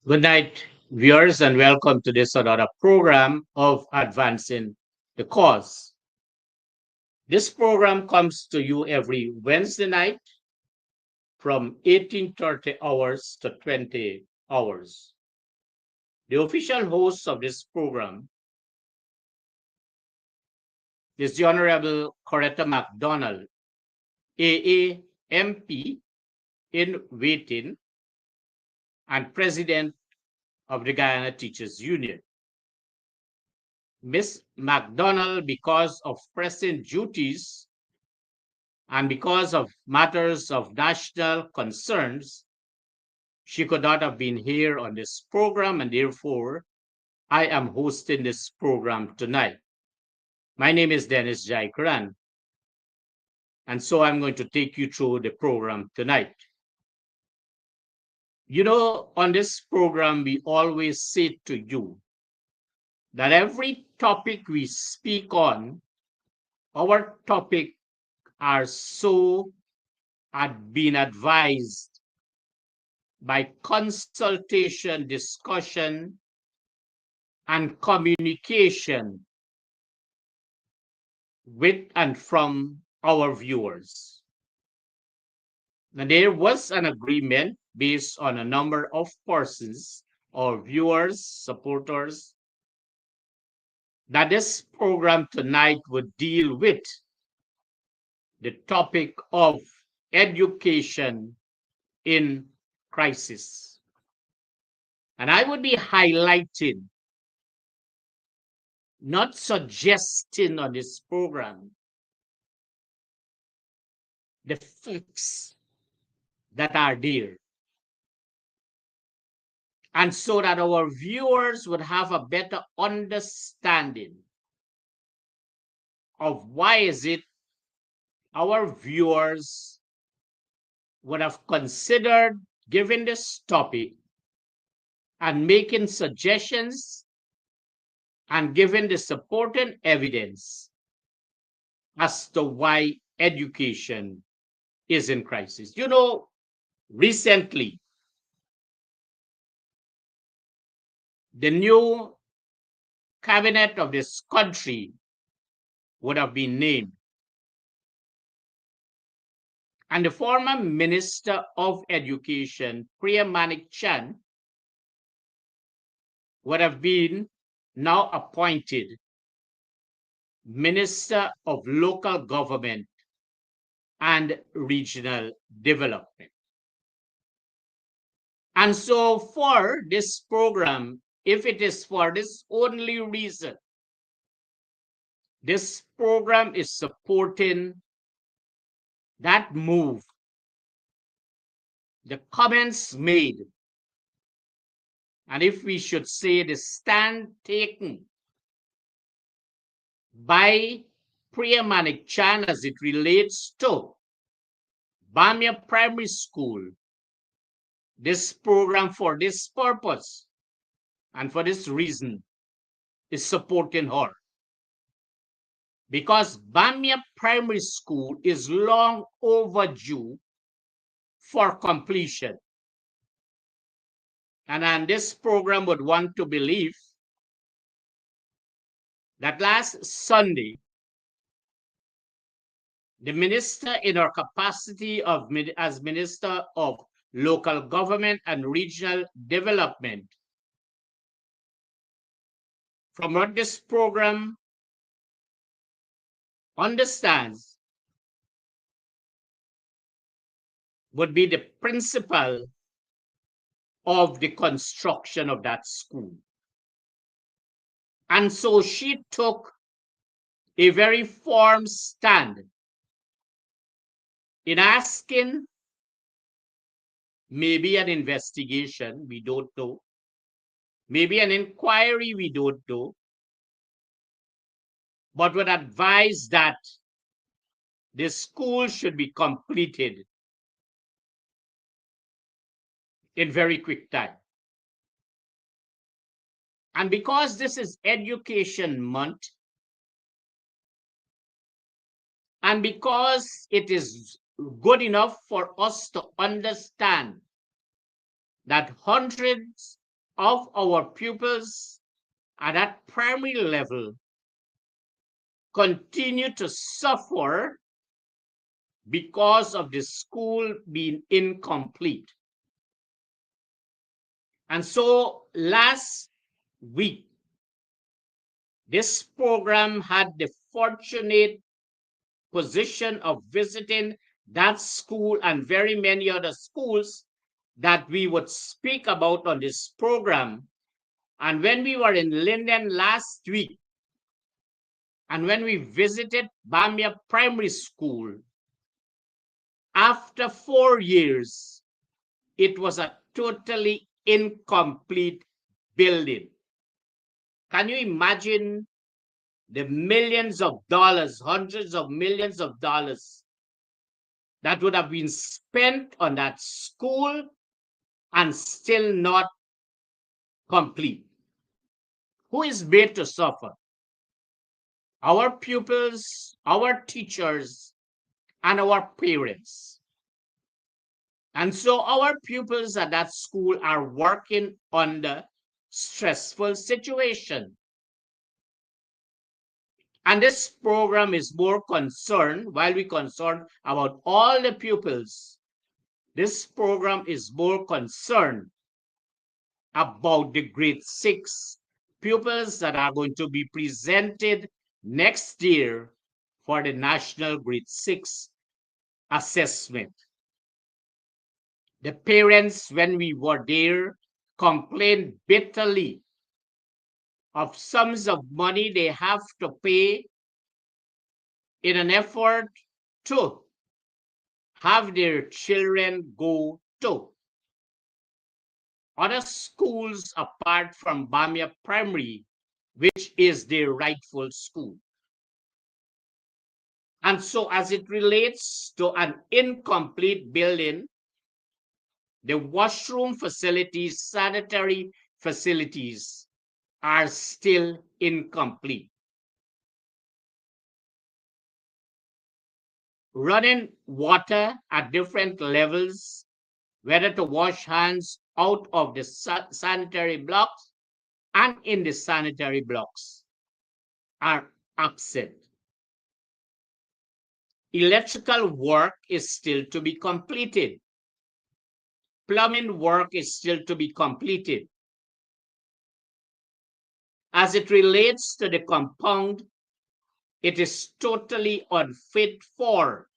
Good night, viewers, and welcome to this another program of Advancing the Cause. This program comes to you every Wednesday night from 18:30 hours to 20 hours. The official host of this program is the Honorable Coretta McDonald, AAMP in waiting and President of the Guyana Teachers Union. Miss McDonald, because of pressing duties and because of matters of national concerns, she could not have been here on this program, and therefore I am hosting this program tonight. My name is Dennis Jaikaran, and so I'm going to take you through the program tonight. You know, on this program, we always say to you that every topic we speak on, our topic are so had been advised by consultation, discussion, and communication with and from our viewers. Now, there was an agreement based on a number of persons or viewers, supporters, that this program tonight would deal with the topic of education in crisis. And I would be highlighting, not suggesting on this program, the facts that are there. And so that our viewers would have a better understanding of why is it our viewers would have considered giving this topic and making suggestions and giving the supporting evidence as to why education is in crisis. You know, recently, the new cabinet of this country would have been named. And the former Minister of Education, Priya Manik Chan, would have been now appointed Minister of Local Government and Regional Development. And so for this program, if it is for this only reason, this program is supporting that move, the comments made, and if we should say the stand taken by Priya Manik Chan as it relates to Bameya Primary School, this program for this purpose and for this reason is supporting her. Because Bameya Primary School is long overdue for completion. And this program would want to believe that last Sunday, the minister in her capacity as Minister of Local Government and Regional Development, from what this program understands, would be the principal of the construction of that school. And so she took a very firm stand in asking maybe an investigation, we don't know, maybe an inquiry, we don't know, but would advise that the school should be completed in very quick time. And because this is Education Month, and because it is good enough for us to understand that hundreds of our pupils at that primary level continue to suffer because of the school being incomplete. And so last week, this program had the fortunate position of visiting that school and very many other schools that we would speak about on this program. And when we were in Linden last week, and when we visited Bameya Primary School, after 4 years, it was a totally incomplete building. Can you imagine the millions of dollars, hundreds of millions of dollars that would have been spent on that school and still not complete? Who is made to suffer? Our pupils, our teachers, and our parents. And so our pupils at that school are working under stressful situation. And this program is more concerned, while we concerned about all the pupils, this program is more concerned about the grade 6 pupils that are going to be presented next year for the national grade 6 assessment. The parents, when we were there, complained bitterly of sums of money they have to pay in an effort to have their children go to other schools apart from Bameya Primary, which is their rightful school. And so as it relates to an incomplete building, the washroom facilities, sanitary facilities are still incomplete. Running water at different levels, whether to wash hands out of the sanitary blocks and in the sanitary blocks, are absent. Electrical work is still to be completed. Plumbing work is still to be completed. As it relates to the compound, it is totally unfit for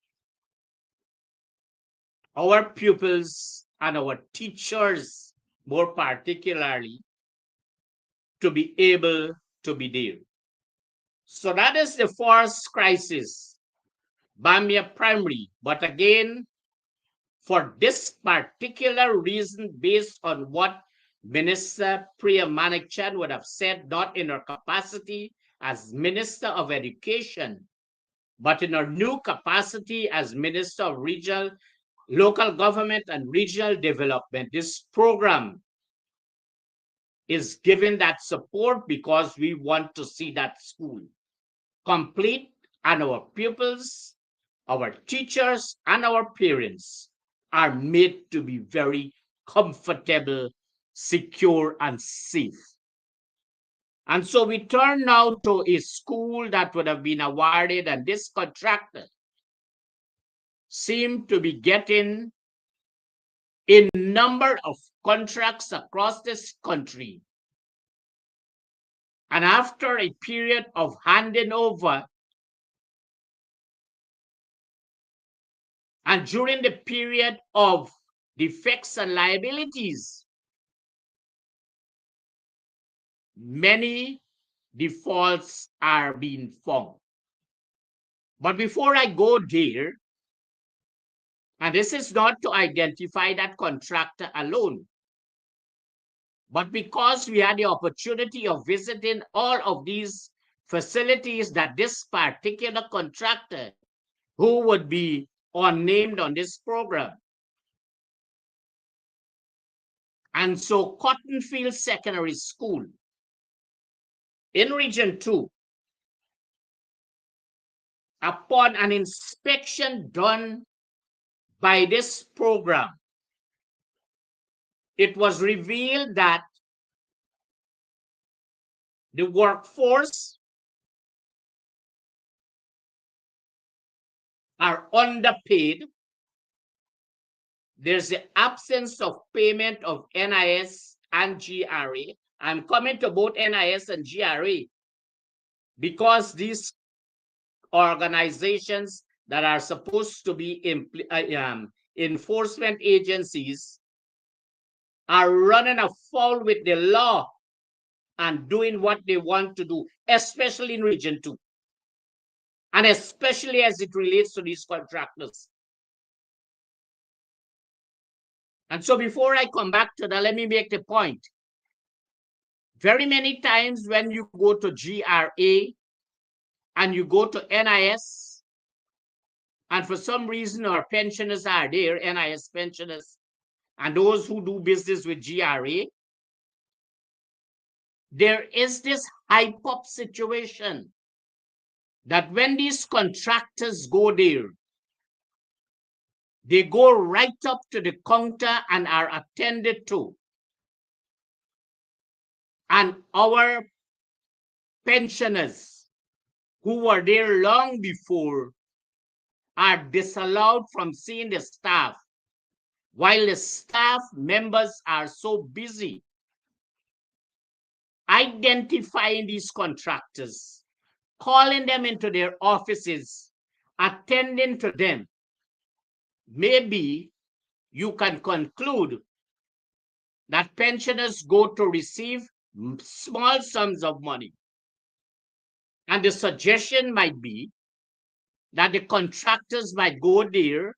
our pupils and our teachers, more particularly, to be able to be there. So that is the first crisis, Bameya Primary. But again, for this particular reason, based on what Minister Priya Manikchand would have said, not in her capacity as Minister of Education, but in her new capacity as Minister of Regional, Local Government and Regional Development, this program is given that support because we want to see that school complete and our pupils, our teachers, and our parents are made to be very comfortable, secure, and safe. And so we turn now to a school that would have been awarded, and this contractor seemed to be getting a number of contracts across this country. And after a period of handing over, and during the period of defects and liabilities, many defaults are being found. But before I go there, and this is not to identify that contractor alone, but because we had the opportunity of visiting all of these facilities that this particular contractor, who would be unnamed on this program. And so Cottonfield Secondary School in Region 2, upon an inspection done by this program, it was revealed that the workforce are underpaid. There's the absence of payment of NIS and GRA. I'm coming to both NIS and GRA because these organizations that are supposed to be enforcement agencies are running afoul with the law and doing what they want to do, especially in Region 2, and especially as it relates to these contractors. And so before I come back to that, let me make the point. Very many times when you go to GRA and you go to NIS, and for some reason our pensioners are there, NIS pensioners, and those who do business with GRA, there is this hype-up situation that when these contractors go there, they go right up to the counter and are attended to. And our pensioners who were there long before are disallowed from seeing the staff, while the staff members are so busy identifying these contractors, calling them into their offices, attending to them. Maybe you can conclude that pensioners go to receive small sums of money. And the suggestion might be that the contractors might go there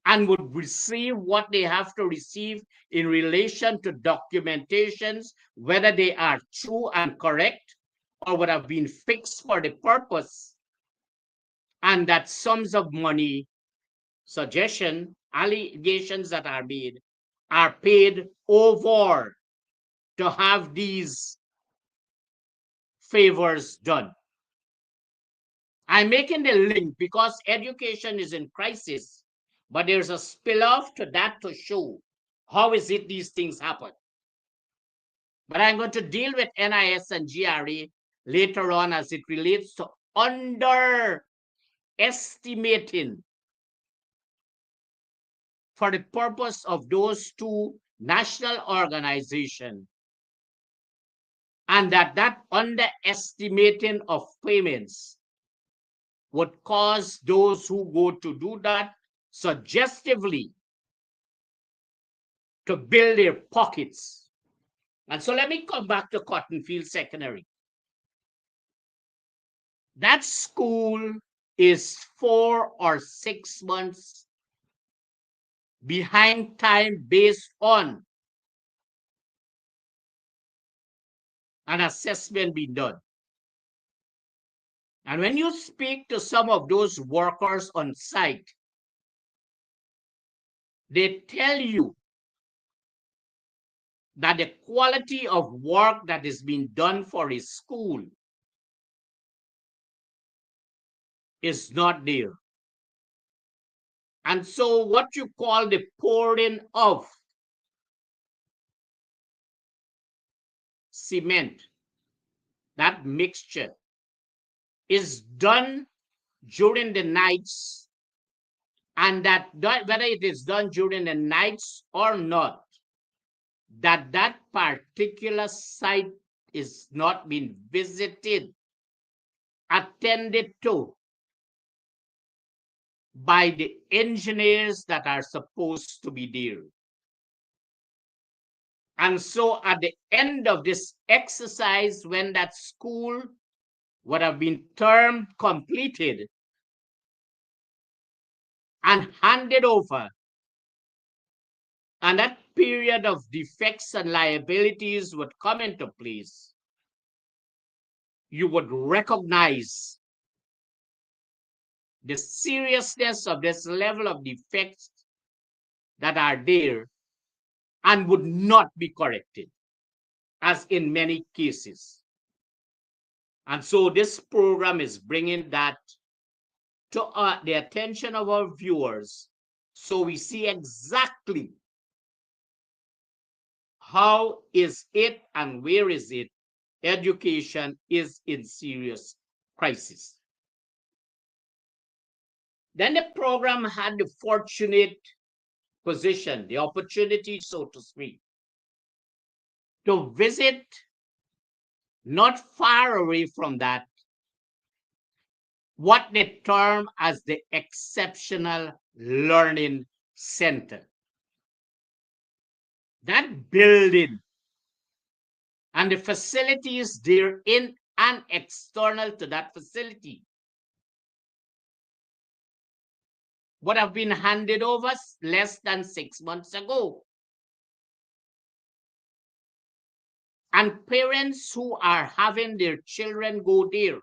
and would receive what they have to receive in relation to documentations, whether they are true and correct or would have been fixed for the purpose. And that sums of money, suggestion, allegations that are made, are paid over to have these favors done. I'm making the link because education is in crisis, but there's a spill-off to that to show how is it these things happen. But I'm going to deal with NIS and GRA later on as it relates to underestimating for the purpose of those two national organizations, and that underestimating of payments would cause those who go to do that suggestively to build their pockets. And so let me come back to Cottonfield Secondary. That school is 4 or 6 months behind time based on an assessment being done. And when you speak to some of those workers on site, they tell you that the quality of work that is being done for a school is not there. And so what you call the pouring of cement, that mixture, is done during the nights, and that whether it is done during the nights or not, that particular site is not being visited, attended to by the engineers that are supposed to be there. And so at the end of this exercise, when that school would have been termed completed and handed over, and that period of defects and liabilities would come into place, you would recognize the seriousness of this level of defects that are there and would not be corrected, as in many cases. And so this program is bringing that to the attention of our viewers, so we see exactly how is it and where is it education is in serious crisis. Then the program had the fortunate position, the opportunity, so to speak, to visit not far away from that what they term as the Exceptional Learning Center. That building and the facilities therein and external to that facility would have been handed over less than 6 months ago. And parents who are having their children go there,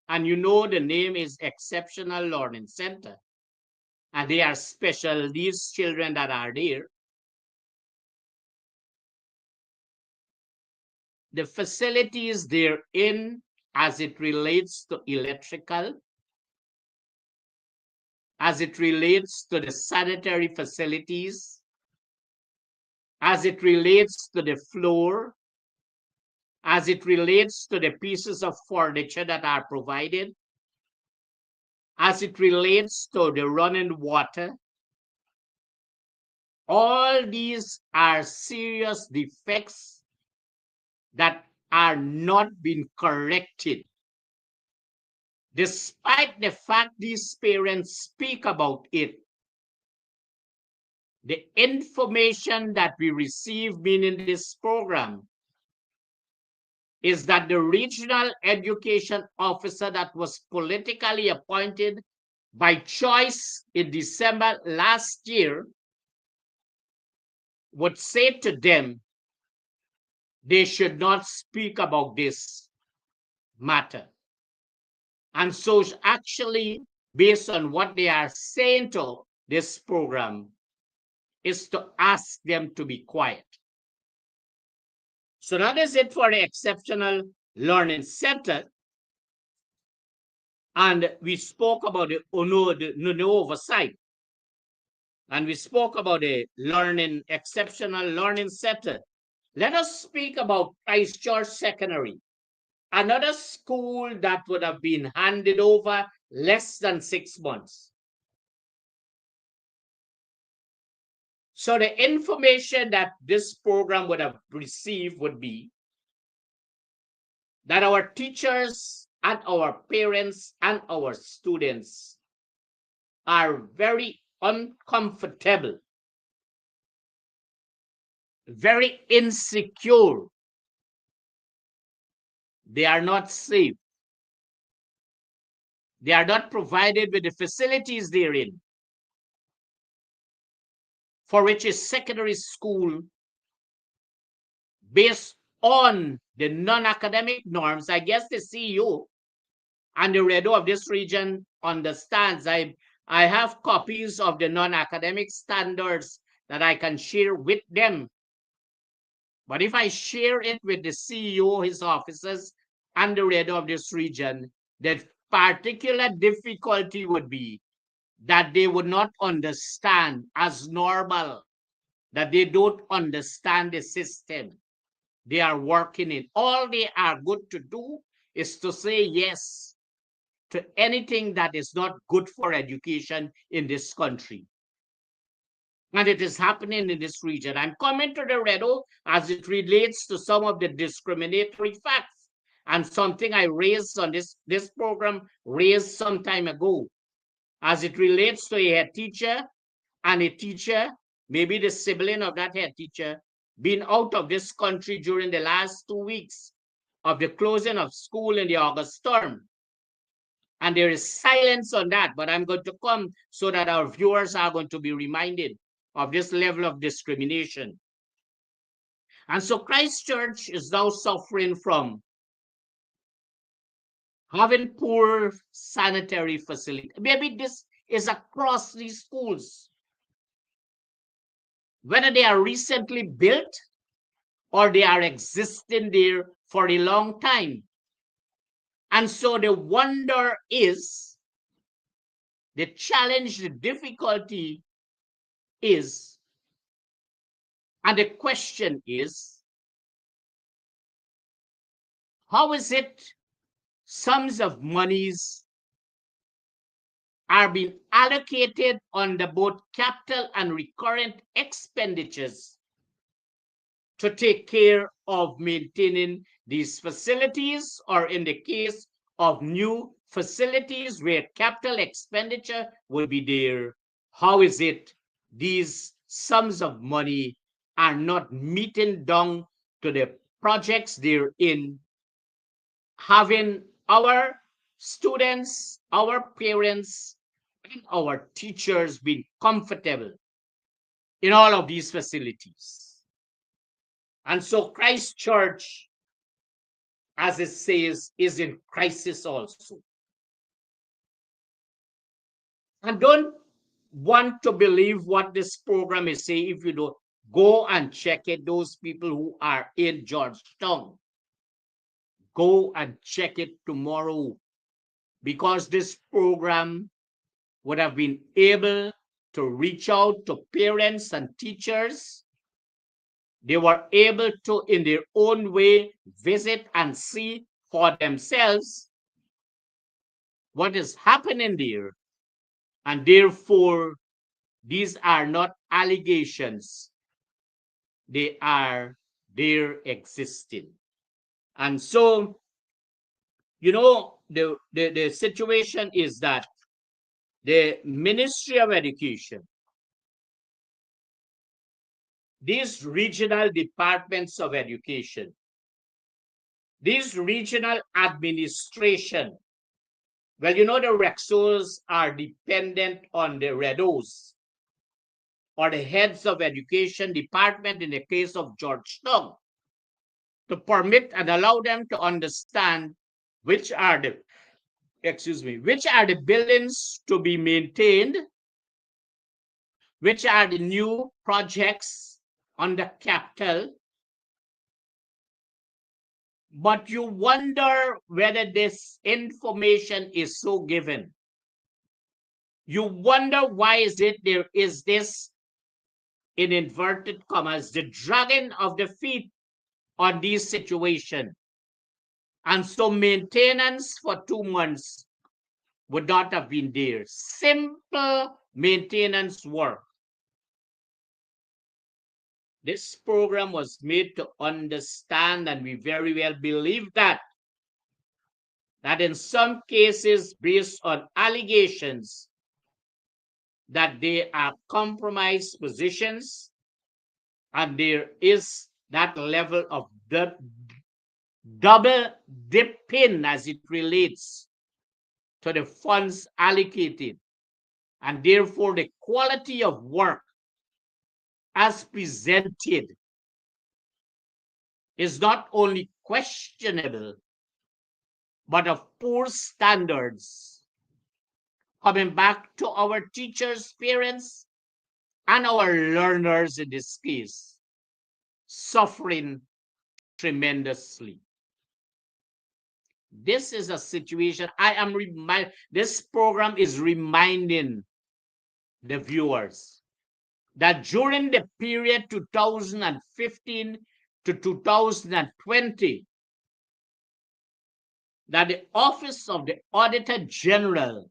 and you know the name is Exceptional Learning Center, and they are special, these children that are there, the facilities therein as it relates to electrical, as it relates to the sanitary facilities, as it relates to the floor, as it relates to the pieces of furniture that are provided, as it relates to the running water, all these are serious defects that are not being corrected. Despite the fact these parents speak about it, the information that we receive meaning this program is that the regional education officer that was politically appointed by choice in December last year would say to them they should not speak about this matter. And so actually, based on what they are saying to this program, is to ask them to be quiet. So that is it for the Exceptional Learning Center. And we spoke about the oversight. And we spoke about the Exceptional Learning Center. Let us speak about Christchurch Secondary, another school that would have been handed over less than 6 months. So the information that this program would have received would be that our teachers and our parents and our students are very uncomfortable, very insecure. They are not safe. They are not provided with the facilities they're in, for which a secondary school based on the non-academic norms. I guess the CEO and the redo of this region understands. I have copies of the non-academic standards that I can share with them. But if I share it with the CEO, his officers, and the redo of this region, the particular difficulty would be that they would not understand as normal, that they don't understand the system they are working in. All they are good to do is to say yes to anything that is not good for education in this country. And it is happening in this region. I'm coming to the Redo as it relates to some of the discriminatory facts and something I raised on this program, raised some time ago, as it relates to a head teacher and a teacher, maybe the sibling of that head teacher, being out of this country during the last 2 weeks of the closing of school in the August term. And there is silence on that, but I'm going to come so that our viewers are going to be reminded of this level of discrimination. And so Christchurch is now suffering from having poor sanitary facilities. Maybe this is across these schools, whether they are recently built or they are existing there for a long time. And so the wonder is, the challenge, the difficulty is, and the question is, How is it sums of monies are being allocated under both capital and recurrent expenditures to take care of maintaining these facilities, or in the case of new facilities where capital expenditure will be there, how is it these sums of money are not meeting down to the projects they're in, having our students, our parents, and our teachers being comfortable in all of these facilities? And so Christ Church, as it says, is in crisis also. And don't want to believe what this program is saying if you don't go and check it. Those people who are in Georgetown, go and check it tomorrow, because this program would have been able to reach out to parents and teachers. They were able to, in their own way, visit and see for themselves what is happening there. And therefore, these are not allegations. They are there existing. And so, the situation is that the Ministry of Education, these regional departments of education, these regional administration, well, the Rexos are dependent on the REDOs, or the heads of education department in the case of Georgetown, to permit and allow them to understand which are the buildings to be maintained, which are the new projects on the capital. But you wonder whether this information is so given. You wonder why is it there is this, in inverted commas, the dragging of the feet on these situations. And so maintenance for 2 months would not have been there. Simple maintenance work. This program was made to understand, and we very well believe that in some cases, based on allegations that they are compromised positions, and there is that level of the double dipping as it relates to the funds allocated, and therefore the quality of work as presented is not only questionable, but of poor standards, coming back to our teachers, parents, and our learners in this case, suffering tremendously. This is a situation this program is reminding the viewers that during the period 2015 to 2020, that the Office of the Auditor General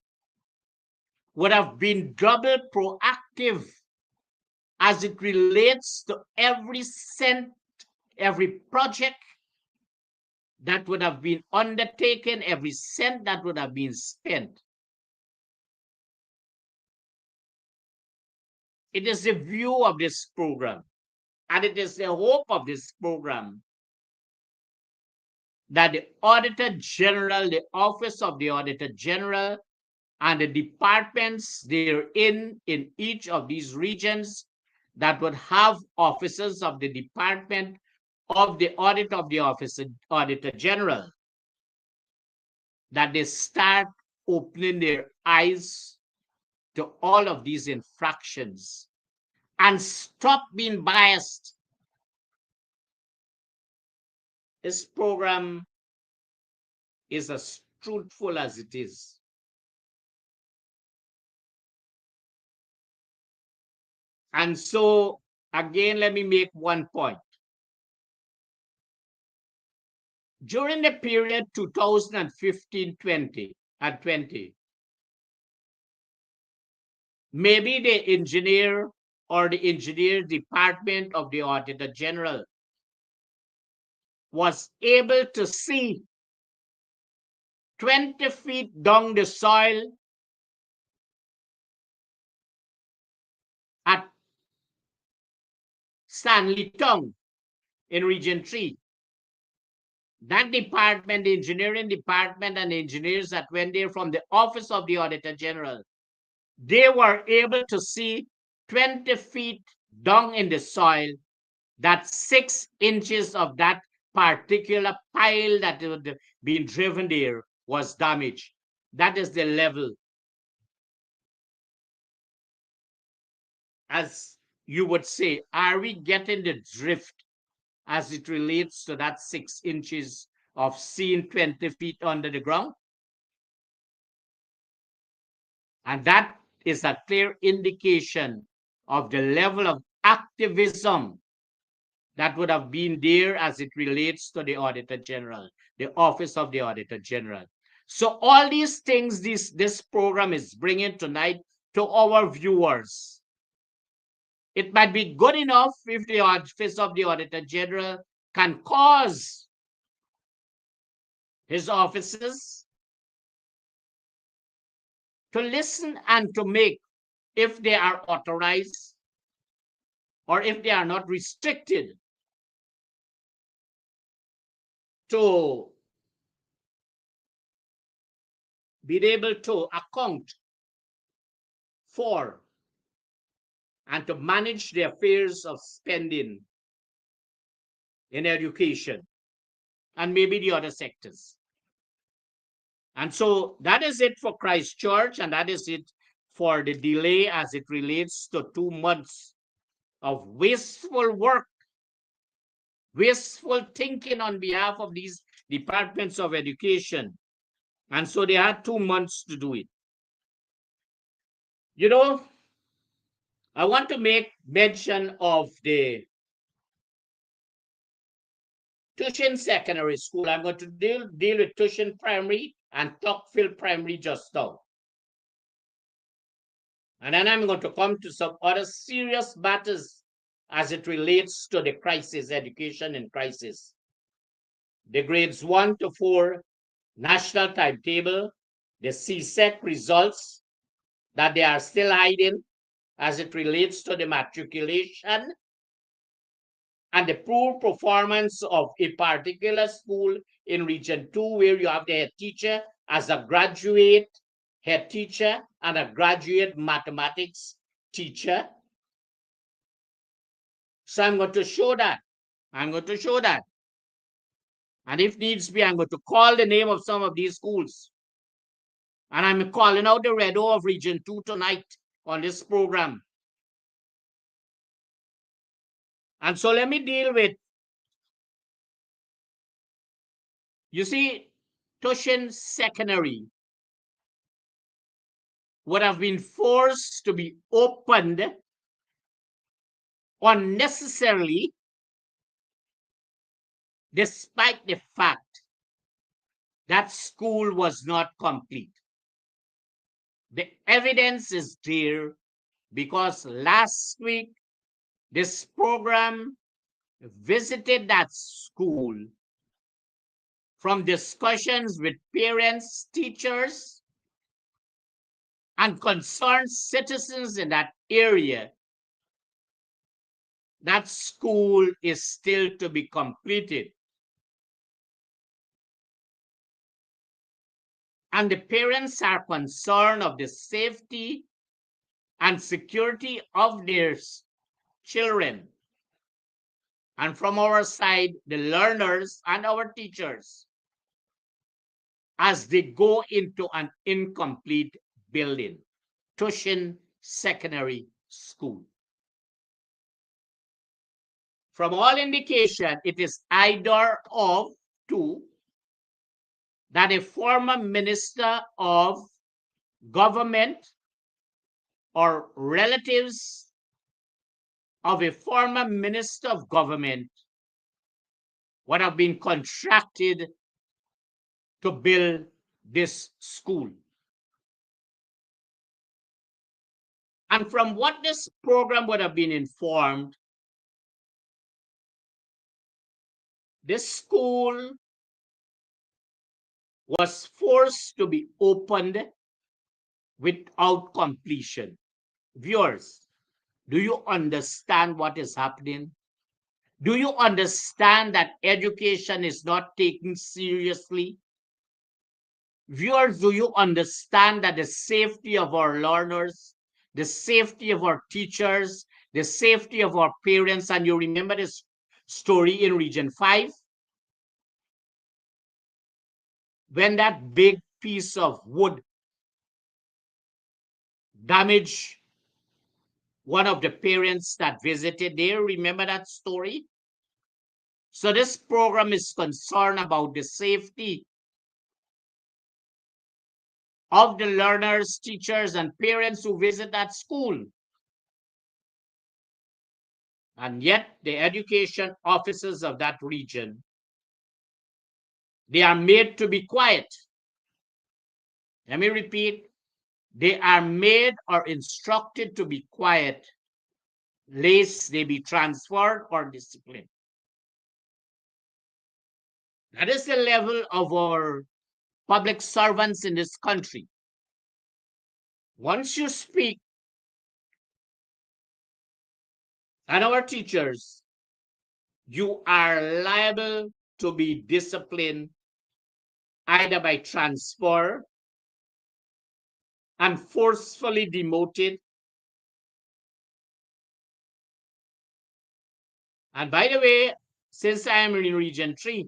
would have been double proactive as it relates to every cent, every project that would have been undertaken, every cent that would have been spent. It is the view of this program, and it is the hope of this program, that the Auditor General, the Office of the Auditor General, and the departments therein in each of these regions that would have officers of the Department of the Audit of the Office Auditor General, that they start opening their eyes to all of these infractions and stop being biased. This program is as truthful as it is. And so, again, let me make one point. During the period 2015-20 and 20, maybe the engineer or the engineer department of the Auditor General was able to see 20 feet down the soil at Stanley Tongue in Region 3. That department, the engineering department and engineers that went there from the Office of the Auditor General, they were able to see 20 feet down in the soil that 6 inches of that particular pile that had been driven there was damaged. That is the level. As you would say, are we getting the drift as it relates to that 6 inches of seeing 20 feet under the ground? And that is a clear indication of the level of activism that would have been there as it relates to the Auditor General, the Office of the Auditor General. So all these things this program is bringing tonight to our viewers. It might be good enough if the Office of the Auditor General can cause his officers to listen and to make, if they are authorized or if they are not restricted, to be able to account for and to manage the affairs of spending in education and maybe the other sectors. And so that is it for Christchurch, and that is it for the delay as it relates to 2 months of wasteful work, wasteful thinking on behalf of these departments of education. And so they had 2 months to do it. You know, I want to make mention of the Tushin Secondary School. I'm going to deal with Tushin Primary and Tuckville Primary just now. And then I'm going to come to some other serious matters as it relates to the crisis, education in crisis. The grades 1 to 4 national timetable, the CSEC results that they are still hiding as it relates to the matriculation, and the poor performance of a particular school in Region 2, where you have the head teacher as a graduate head teacher and a graduate mathematics teacher. So I'm going to show that. I'm going to show that. And if needs be, I'm going to call the name of some of these schools. And I'm calling out the Red O of Region 2 tonight on this program. And so let me deal with, you see, Tushin Secondary would have been forced to be opened unnecessarily, despite the fact that school was not complete. The evidence is there because last week this program visited that school. From discussions with parents, teachers, and concerned citizens in that area, that school is still to be completed. And the parents are concerned of the safety and security of their children. And from our side, the learners and our teachers, as they go into an incomplete building, Tushin Secondary School. From all indication, it is either of two, that a former minister of government or relatives of a former minister of government would have been contracted to build this school. And from what this program would have been informed, this school was forced to be opened without completion. Viewers, do you understand what is happening? Do you understand that education is not taken seriously? Viewers, do you understand that the safety of our learners, the safety of our teachers, the safety of our parents, and you remember this story in Region 5? When that big piece of wood damaged one of the parents that visited there, remember that story? So this program is concerned about the safety of the learners, teachers, and parents who visit that school. And yet the education officers of that region, they are made to be quiet. Let me repeat, they are made or instructed to be quiet, lest they be transferred or disciplined. That is the level of our public servants in this country. Once you speak, and our teachers, you are liable to be disciplined either by transfer and forcefully demoted. And by the way, since I am in Region 3,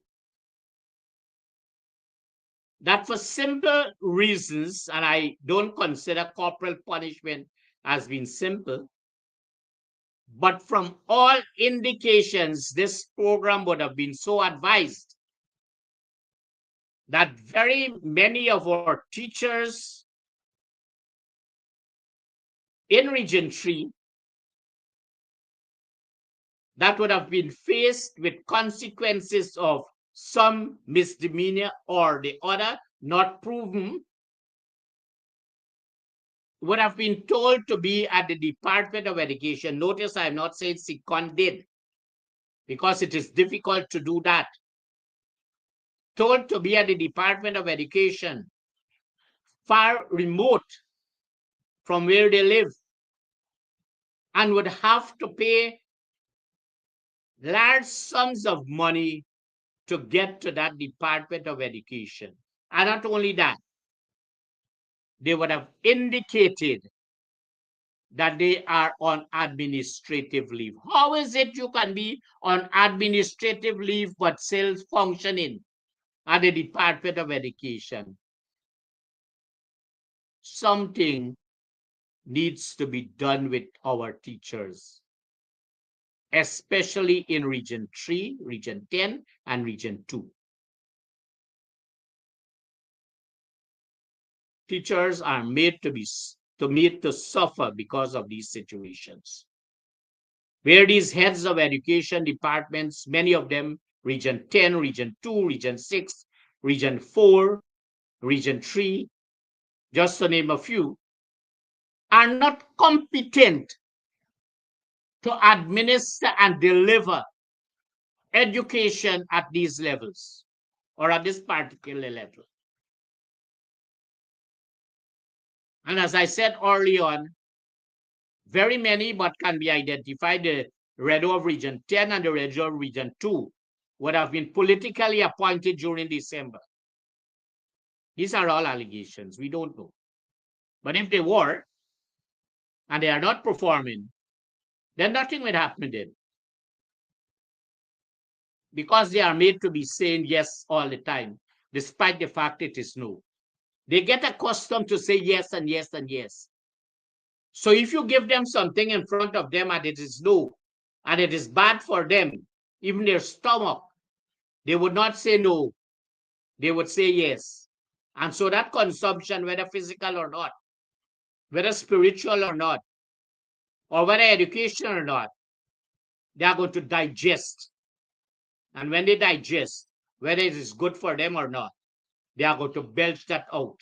that for simple reasons, and I don't consider corporal punishment as being simple, but from all indications, this program would have been so advised that very many of our teachers in Region 3 that would have been faced with consequences of some misdemeanor or the other not proven would have been told to be at the Department of Education. Notice I am not saying seconded because it is difficult to do that. Told to be at the Department of Education, far remote from where they live, and would have to pay large sums of money to get to that Department of Education. And not only that, they would have indicated that they are on administrative leave. How is it you can be on administrative leave but still functioning at the Department of Education? Something needs to be done with our teachers, especially in Region 3, Region 10, and Region 2. Teachers are made to suffer because of these situations. Where these heads of education departments, many of them Region 10, Region 2, Region 6, Region 4, Region 3, just to name a few, are not competent to administer and deliver education at these levels or at this particular level. And as I said early on, very many, but can be identified, the Redo of Region 10 and the Redo of Region 2 would have been politically appointed during December. These are all allegations. We don't know. But if they were, and they are not performing, then nothing would happen then. Because they are made to be saying yes all the time, despite the fact it is no. They get accustomed to say yes and yes and yes. So if you give them something in front of them and it is no, and it is bad for them, even their stomach, they would not say no. They would say yes. And so that consumption, whether physical or not, whether spiritual or not, or whether education or not, they are going to digest And when they digest, whether it is good for them or not, they are going to belch that out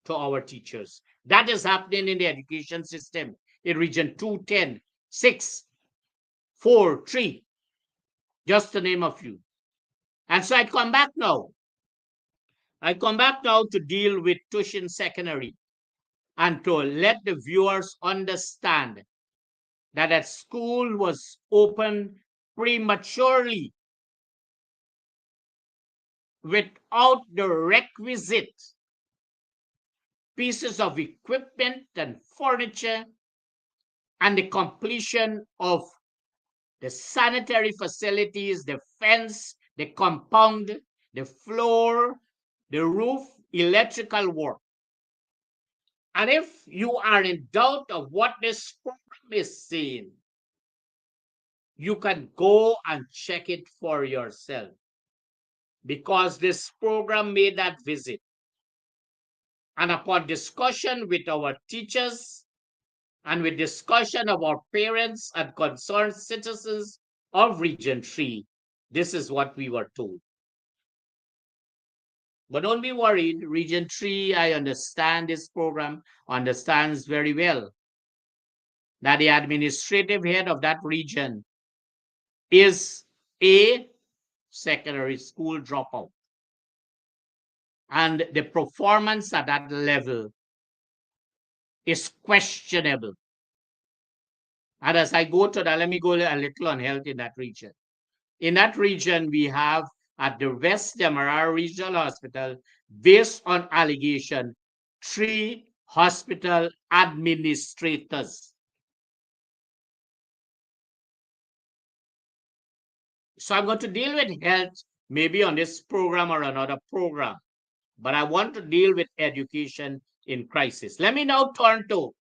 to our teachers. That is happening in the education system in region 2, 10, 6, 4, 3, just to name a few. And so I come back now. I come back now to deal with Tushin Secondary and to let the viewers understand that that school was opened prematurely without the requisite pieces of equipment and furniture and the completion of the sanitary facilities, the fence, the compound, the floor, the roof, electrical work. And if you are in doubt of what this program is saying, you can go and check it for yourself, because this program made that visit. And upon discussion with our teachers and with discussion of our parents and concerned citizens of Region 3, this is what we were told. But don't be worried, Region 3, I understand this program, understands very well that the administrative head of that region is a secondary school dropout. And the performance at that level is questionable. And as I go to that, let me go a little on health in that region. In that region, we have at the West Demerara Regional Hospital, based on allegation, 3 hospital administrators. So I'm going to deal with health maybe on this program or another program, but I want to deal with education in crisis. Let me now turn to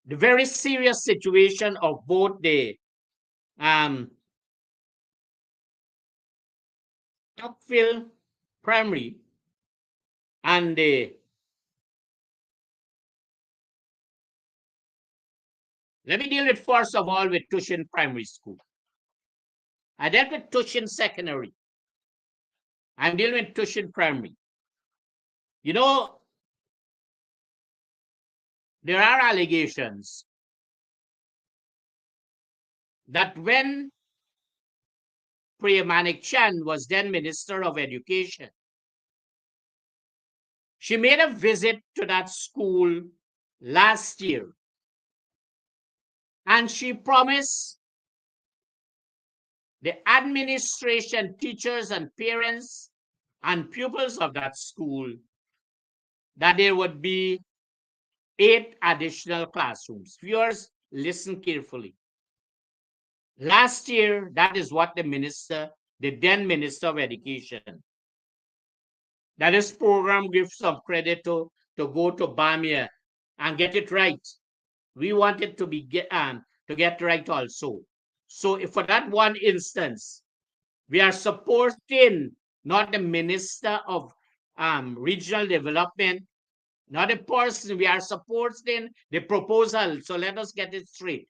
the very serious situation of both the Tuckville Primary and the, let me deal with first of all with Tushin Primary School. I dealt with Tushin Secondary. I'm dealing with Tushin Primary. You know, there are allegations that when Priya Manik Chand was then Minister of Education, she made a visit to that school last year, and she promised the administration, teachers, and parents and pupils of that school that there would be 8 additional classrooms. Viewers, listen carefully. Last year, that is what the then Minister of Education, that this program gives some credit to go to Bameya and get it right. We want it to get right also. So if for that one instance, we are supporting not the Minister of Regional Development, not a person, we are supporting the proposal. So let us get it straight.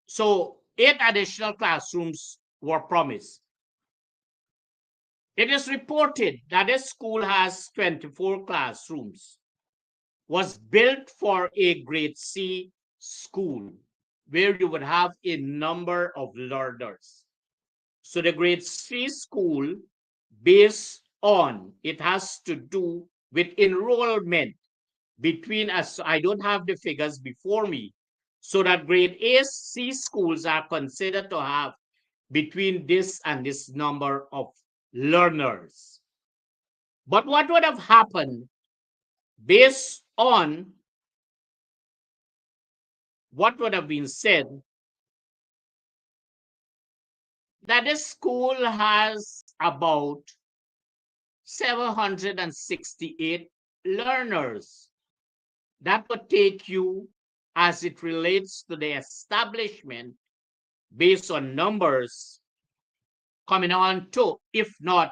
So 8 additional classrooms were promised. It is reported that this school has 24 classrooms, was built for a grade C school where you would have a number of learners. So the grade C school, based on, it has to do with enrollment between us. I don't have the figures before me. So that grade A, C schools are considered to have between this and this number of learners. But what would have happened based on what would have been said, that this school has about 768 learners. That would take you, as it relates to the establishment, based on numbers, coming on to, if not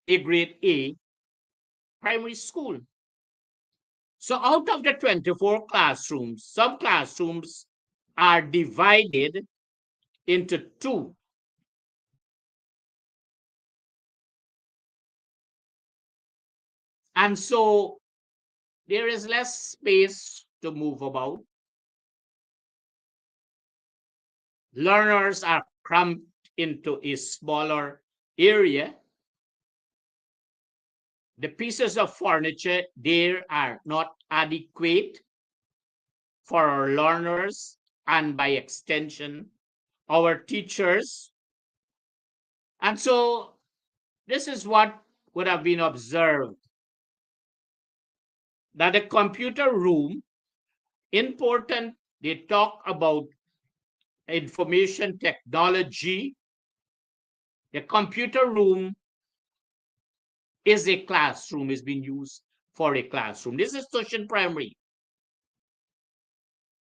a grade A primary school. So out of the 24 classrooms, some classrooms are divided into 2. And so there is less space to move about. Learners are cramped into a smaller area. The pieces of furniture there are not adequate for our learners and by extension, our teachers. And so this is what would have been observed, that the computer room, important, they talk about information technology. The computer room is a classroom, is being used for a classroom. This is Tushin Primary.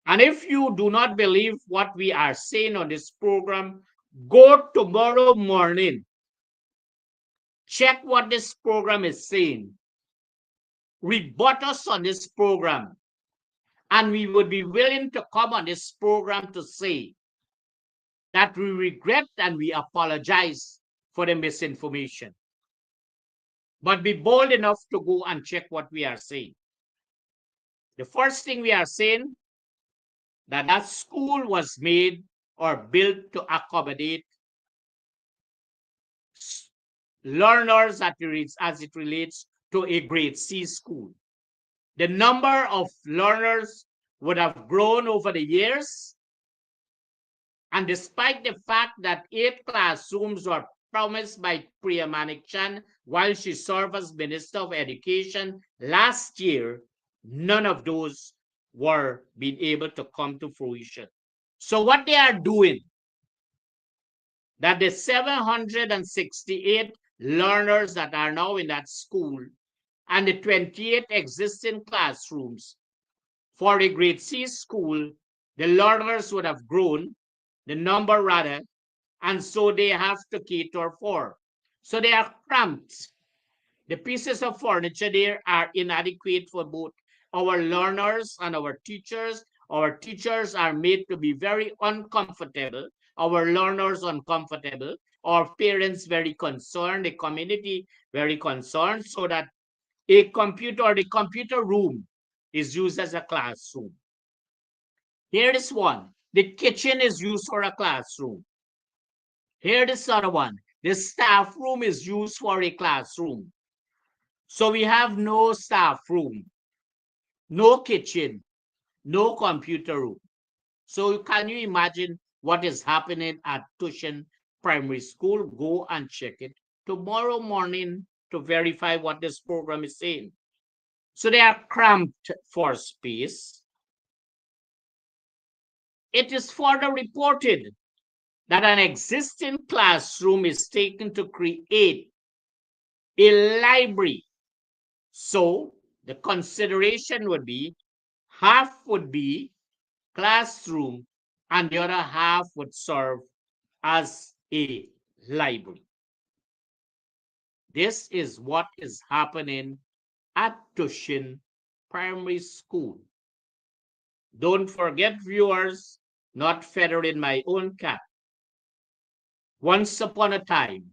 And if you do not believe what we are saying on this program, go tomorrow morning, check what this program is saying, rebut us on this program, and we would be willing to come on this program to say that we regret and we apologize for the misinformation. But be bold enough to go and check what we are saying. The first thing we are saying, that that school was made or built to accommodate learners as it relates to a grade C school. The number of learners would have grown over the years. And despite the fact that 8 classrooms were promised by Priya Manikchan while she served as Minister of Education last year, none of those were being able to come to fruition. So what they are doing, that the 768 learners that are now in that school and the 28 existing classrooms for a grade C school, the learners would have grown, the number rather, and so they have to cater for. So they are cramped. The pieces of furniture there are inadequate for both our learners and our teachers. Our teachers are made to be very uncomfortable, our learners uncomfortable, our parents very concerned, the community very concerned, so that a computer or the computer room is used as a classroom. Here is one. The kitchen is used for a classroom. Here is the other one. The staff room is used for a classroom. So we have no staff room, no kitchen, no computer room. So can you imagine what is happening at Tushin Primary School? Go and check it tomorrow morning to verify what this program is saying. So they are cramped for space. It is further reported that an existing classroom is taken to create a library. So the consideration would be half would be classroom and the other half would serve as a library. This is what is happening at Tushin Primary School. Don't forget, viewers, not feathering my own cap. Once upon a time,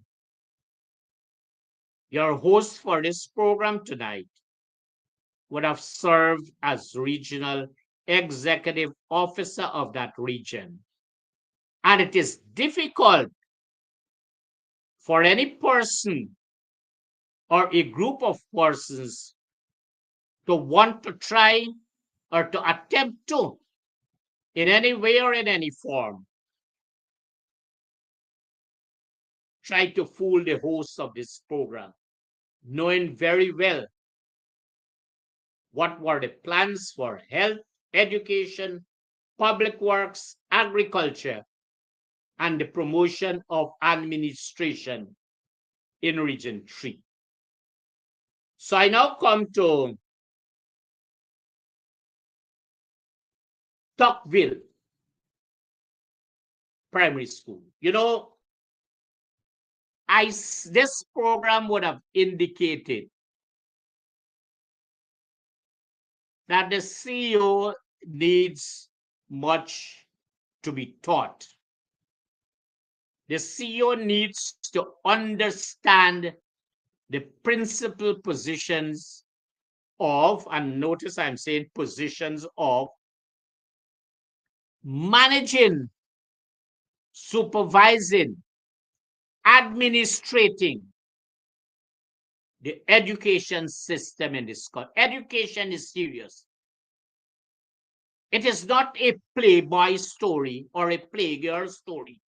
your host for this program tonight would have served as regional executive officer of that region. And it is difficult for any person or a group of persons to want to try or to attempt to, in any way or in any form, try to fool the host of this program, knowing very well what were the plans for health, education, public works, agriculture, and the promotion of administration in Region 3. So I now come to Tuckville Primary School. You know, this program would have indicated that the CEO needs much to be taught. The CEO needs to understand the principal positions of, and notice I'm saying positions of, managing, supervising, administrating the education system in this country. Education is serious. It is not a playboy story or a playgirl story.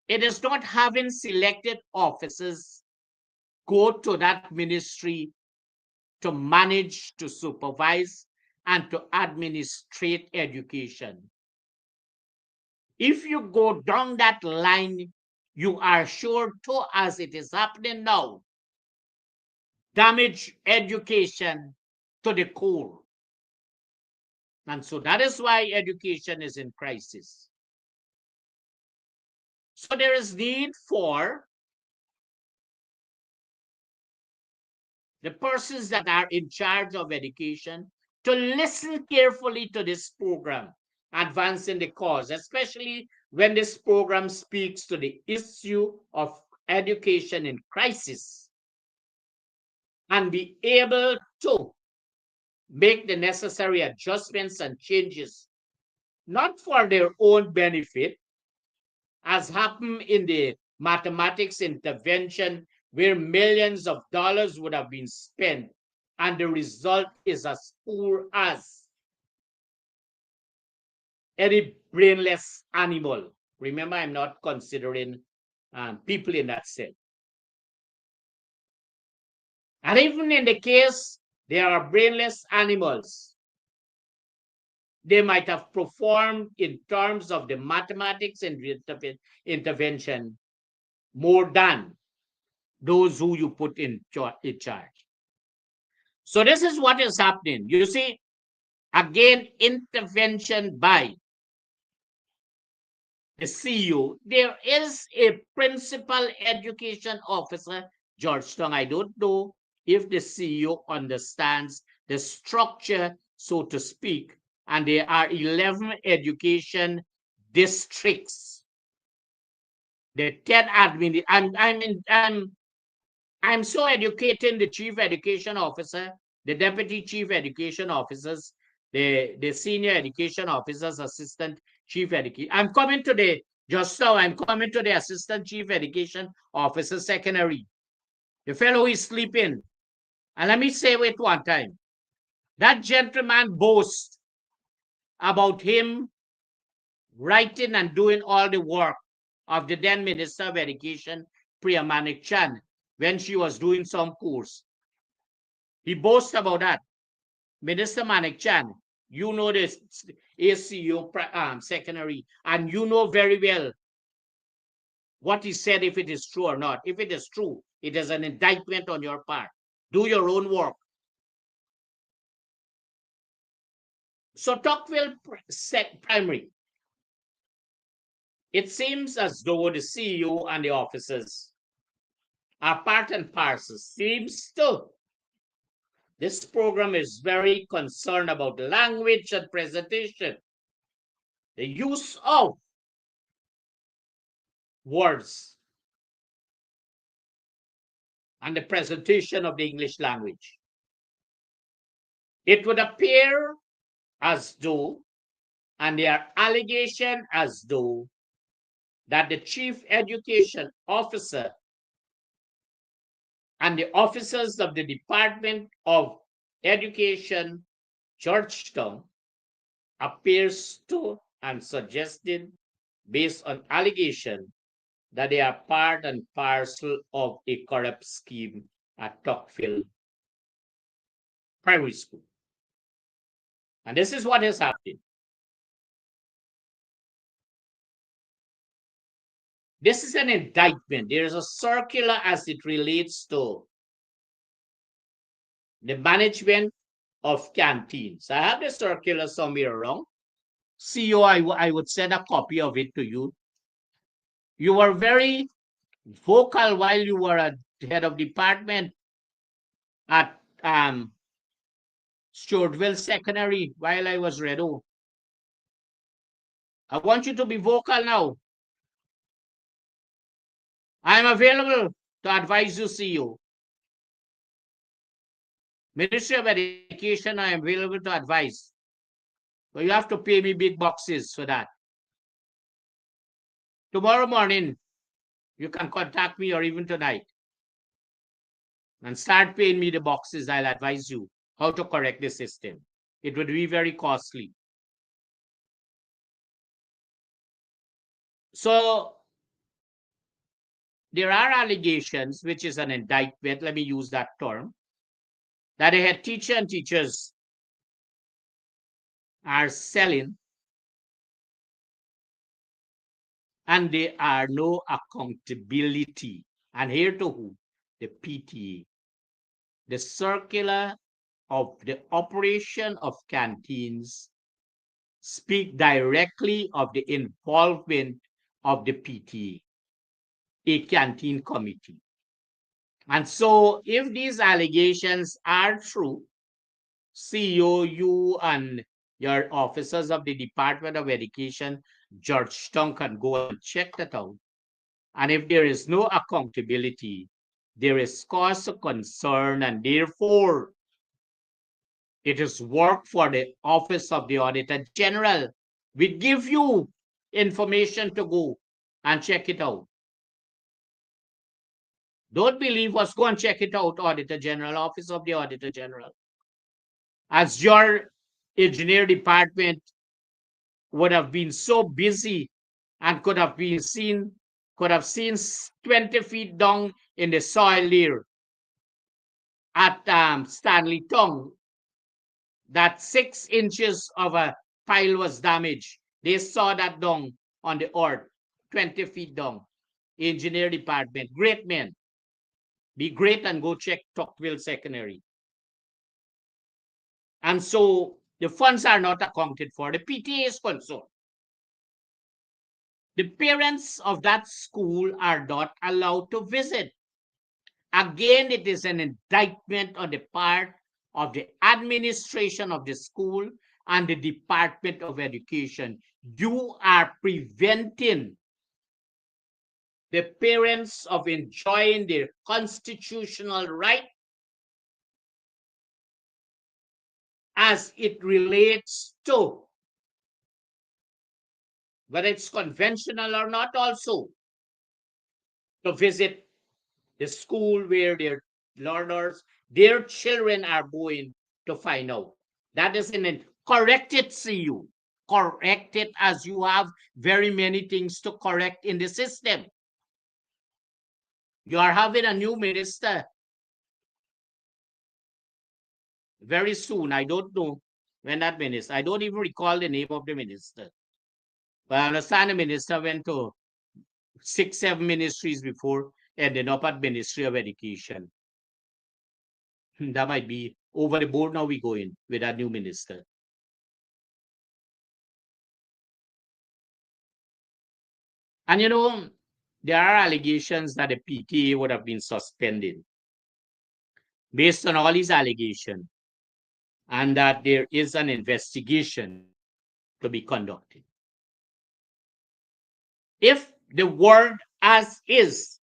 It is not having selected officers go to that ministry to manage, to supervise, and to administrate education. If you go down that line, you are sure to, as it is happening now, damage education to the core. And so that is why education is in crisis. So there is need for the persons that are in charge of education to listen carefully to this program, advancing the cause, especially when this program speaks to the issue of education in crisis, and be able to make the necessary adjustments and changes, not for their own benefit, as happened in the mathematics intervention, where millions of dollars would have been spent, and the result is as poor as any brainless animal. Remember, I'm not considering people in that sense. And even in the case there are brainless animals, they might have performed in terms of the mathematics and intervention more than those who you put in charge. So this is what is happening. You see, again, intervention by the CEO. There is a principal education officer, Georgetown. I don't know if the CEO understands the structure, so to speak, and there are 11 education districts. The 10 admin. I'm so educating the chief education officer, the deputy chief education officers, the senior education officers, assistant chief education. I'm coming to the just now. I'm coming to the assistant chief education officer secondary. The fellow is sleeping, and let me say it one time. That gentleman boasts about him writing and doing all the work of the then Minister of Education, Priya Manik Chan, when she was doing some course. He boasts about that. Minister Manik Chan, you know this ACO secondary, and you know very well what he said, if it is true or not. If it is true, it is an indictment on your part. Do your own work. So Tuckville Primary, it seems as though the CEO and the officers are part and parcel. Seems to. This program is very concerned about language and presentation, the use of words, and the presentation of the English language. It would appear as though, and there are allegations as though, that the chief education officer and the officers of the Department of Education, Georgetown, appears to and suggested, based on allegation, that they are part and parcel of a corrupt scheme at Tuckville Primary School. And this is what has happened. This is an indictment. There is a circular as it relates to the management of canteens. I have the circular somewhere around. CEO, I would send a copy of it to you. You were very vocal while you were at head of department at Stewartville Secondary while I was Redo. I want you to be vocal now. I am available to advise you, CEO. Ministry of Education, I am available to advise. But you have to pay me big boxes for that. Tomorrow morning, you can contact me, or even tonight, and start paying me the boxes. I'll advise you how to correct the system. It would be very costly. So there are allegations, which is an indictment, let me use that term, that a head teacher and teachers are selling, and there are no accountability. And here to who? The PTA. The circular of the operation of canteens speak directly of the involvement of the PTA, a canteen committee. And so if these allegations are true, CEO, you and your officers of the Department of Education, Georgetown, can go and check that out. And if there is no accountability, there is cause of concern, and therefore it is work for the Office of the Auditor General. We give you information to go and check it out. Don't believe us, go and check it out, Auditor General, Office of the Auditor General. As your engineer department would have been so busy and could have seen 20 feet down in the soil there at Stanley Tongue, that 6 inches of a pile was damaged. They saw that down on the earth, 20 feet down. Engineer department, great men. Be great and go check Tuckville Secondary. And so the funds are not accounted for. The PTA is concerned. The parents of that school are not allowed to visit. Again, it is an indictment on the part of the administration of the school and the Department of Education. You are preventing the parents of enjoying their constitutional right as it relates to whether it's conventional or not, also to visit the school where their learners, their children are going to find out. That is an correct it, CU. Correct it, as you have very many things to correct in the system. You are having a new minister very soon. I don't know when that minister, I don't even recall the name of the minister. But I understand the minister went to 6, 7 ministries before, ended up at Ministry of Education. That might be over the board now we go in with that new minister. And you know, there are allegations that the PTA would have been suspended based on all these allegations, and that there is an investigation to be conducted. If the word as is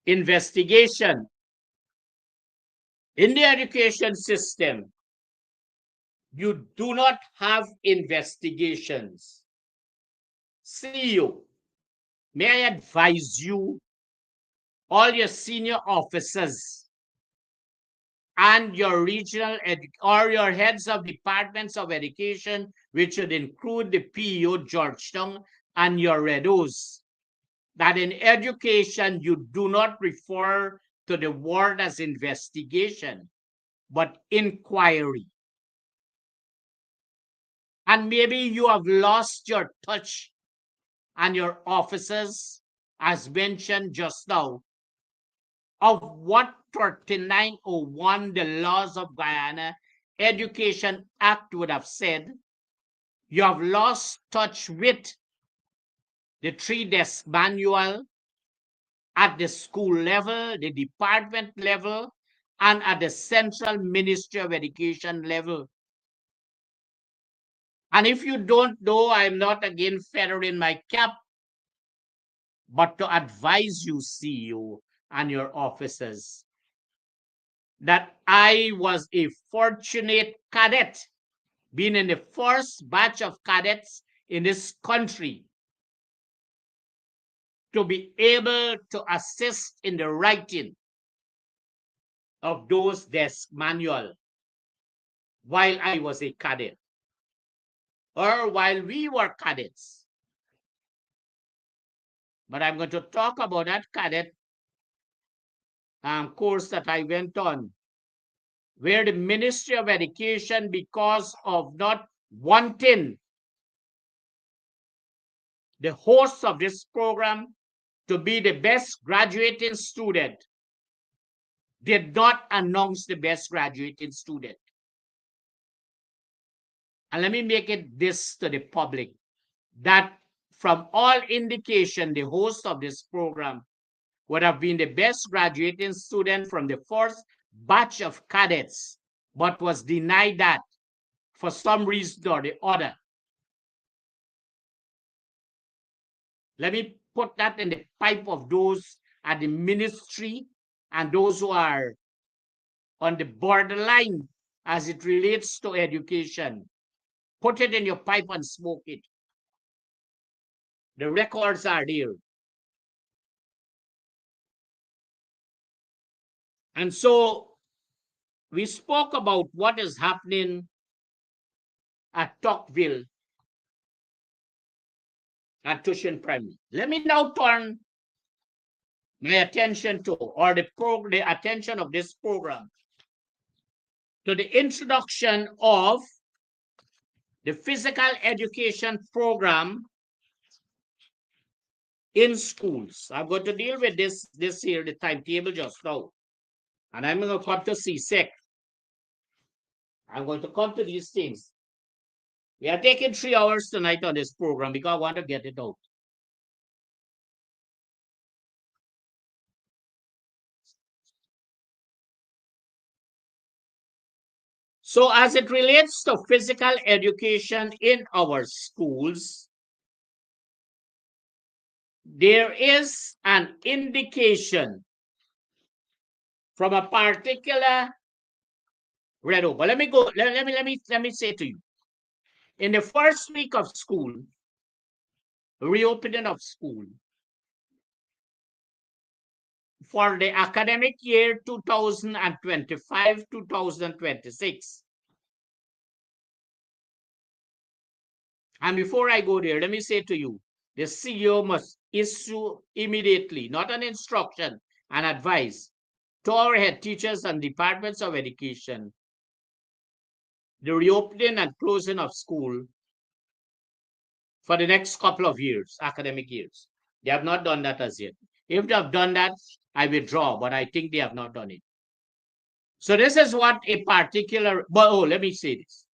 investigation in the education system, you do not have investigations. CEO, may I advise you, all your senior officers and your regional or your heads of departments of education, which would include the PEO Georgetown and your REDOs, that in education you do not refer to the word as investigation, but inquiry. And maybe you have lost your touch, and your officers, as mentioned just now, of what 3901, the laws of Guyana Education Act, would have said. You have lost touch with the 3-desk manual at the school level, the department level, and at the Central Ministry of Education level. And if you don't know, I'm not again feathering my cap, but to advise you, CEO, and your officers, that I was a fortunate cadet, being in the first batch of cadets in this country, to be able to assist in the writing of those desk manual while I was a cadet or while we were cadets. But I'm going to talk about that cadet course that I went on, where the Ministry of Education, because of not wanting the host of this program to be the best graduating student, did not announce the best graduating student. And let me make it this to the public, that from all indication, the host of this program would have been the best graduating student from the first batch of cadets, but was denied that for some reason or the other. Let me put that in the pipe of those at the ministry and those who are on the borderline as it relates to education. Put it in your pipe and smoke it. The records are there. And so we spoke about what is happening at Tuckville, at Tushin Primary. Let me now turn my attention to, or the attention of this program, to the introduction of the physical education program in schools. I'm going to deal with this here, the timetable just now. And I'm going to come to C6. I'm going to come to these things. We are taking 3 hours tonight on this program because I want to get it out. So as it relates to physical education in our schools, there is an indication from a particular red oak. But let me say to you, in the first week of school, reopening of school, for the academic year 2025-2026. And before I go there, let me say to you, the CEO must issue immediately, not an instruction, an advice to our head teachers and departments of education, the reopening and closing of school for the next couple of years, academic years. They have not done that as yet. If they have done that, I withdraw, but I think they have not done it. So this is what a particular, but let me say this.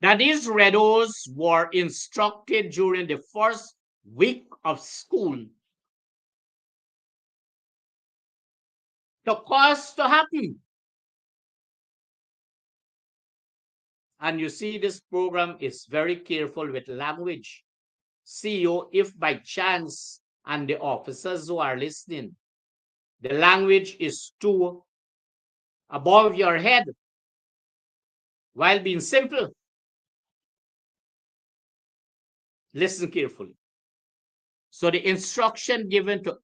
That these redos were instructed during the first week of school to cause to happen. And you see, this program is very careful with language. CEO, if by chance, and the officers who are listening, the language is too above your head while being simple, listen carefully. So the instruction given to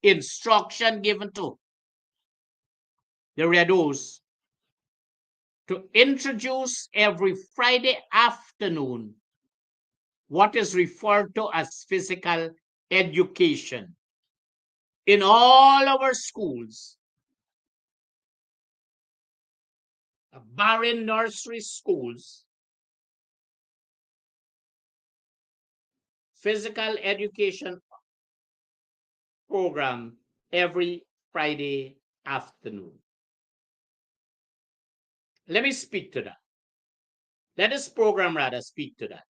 the redos to introduce every Friday afternoon what is referred to as physical education in all our schools, barring nursery schools. Physical education program every Friday afternoon. Let me speak to that. Let this program rather speak to that.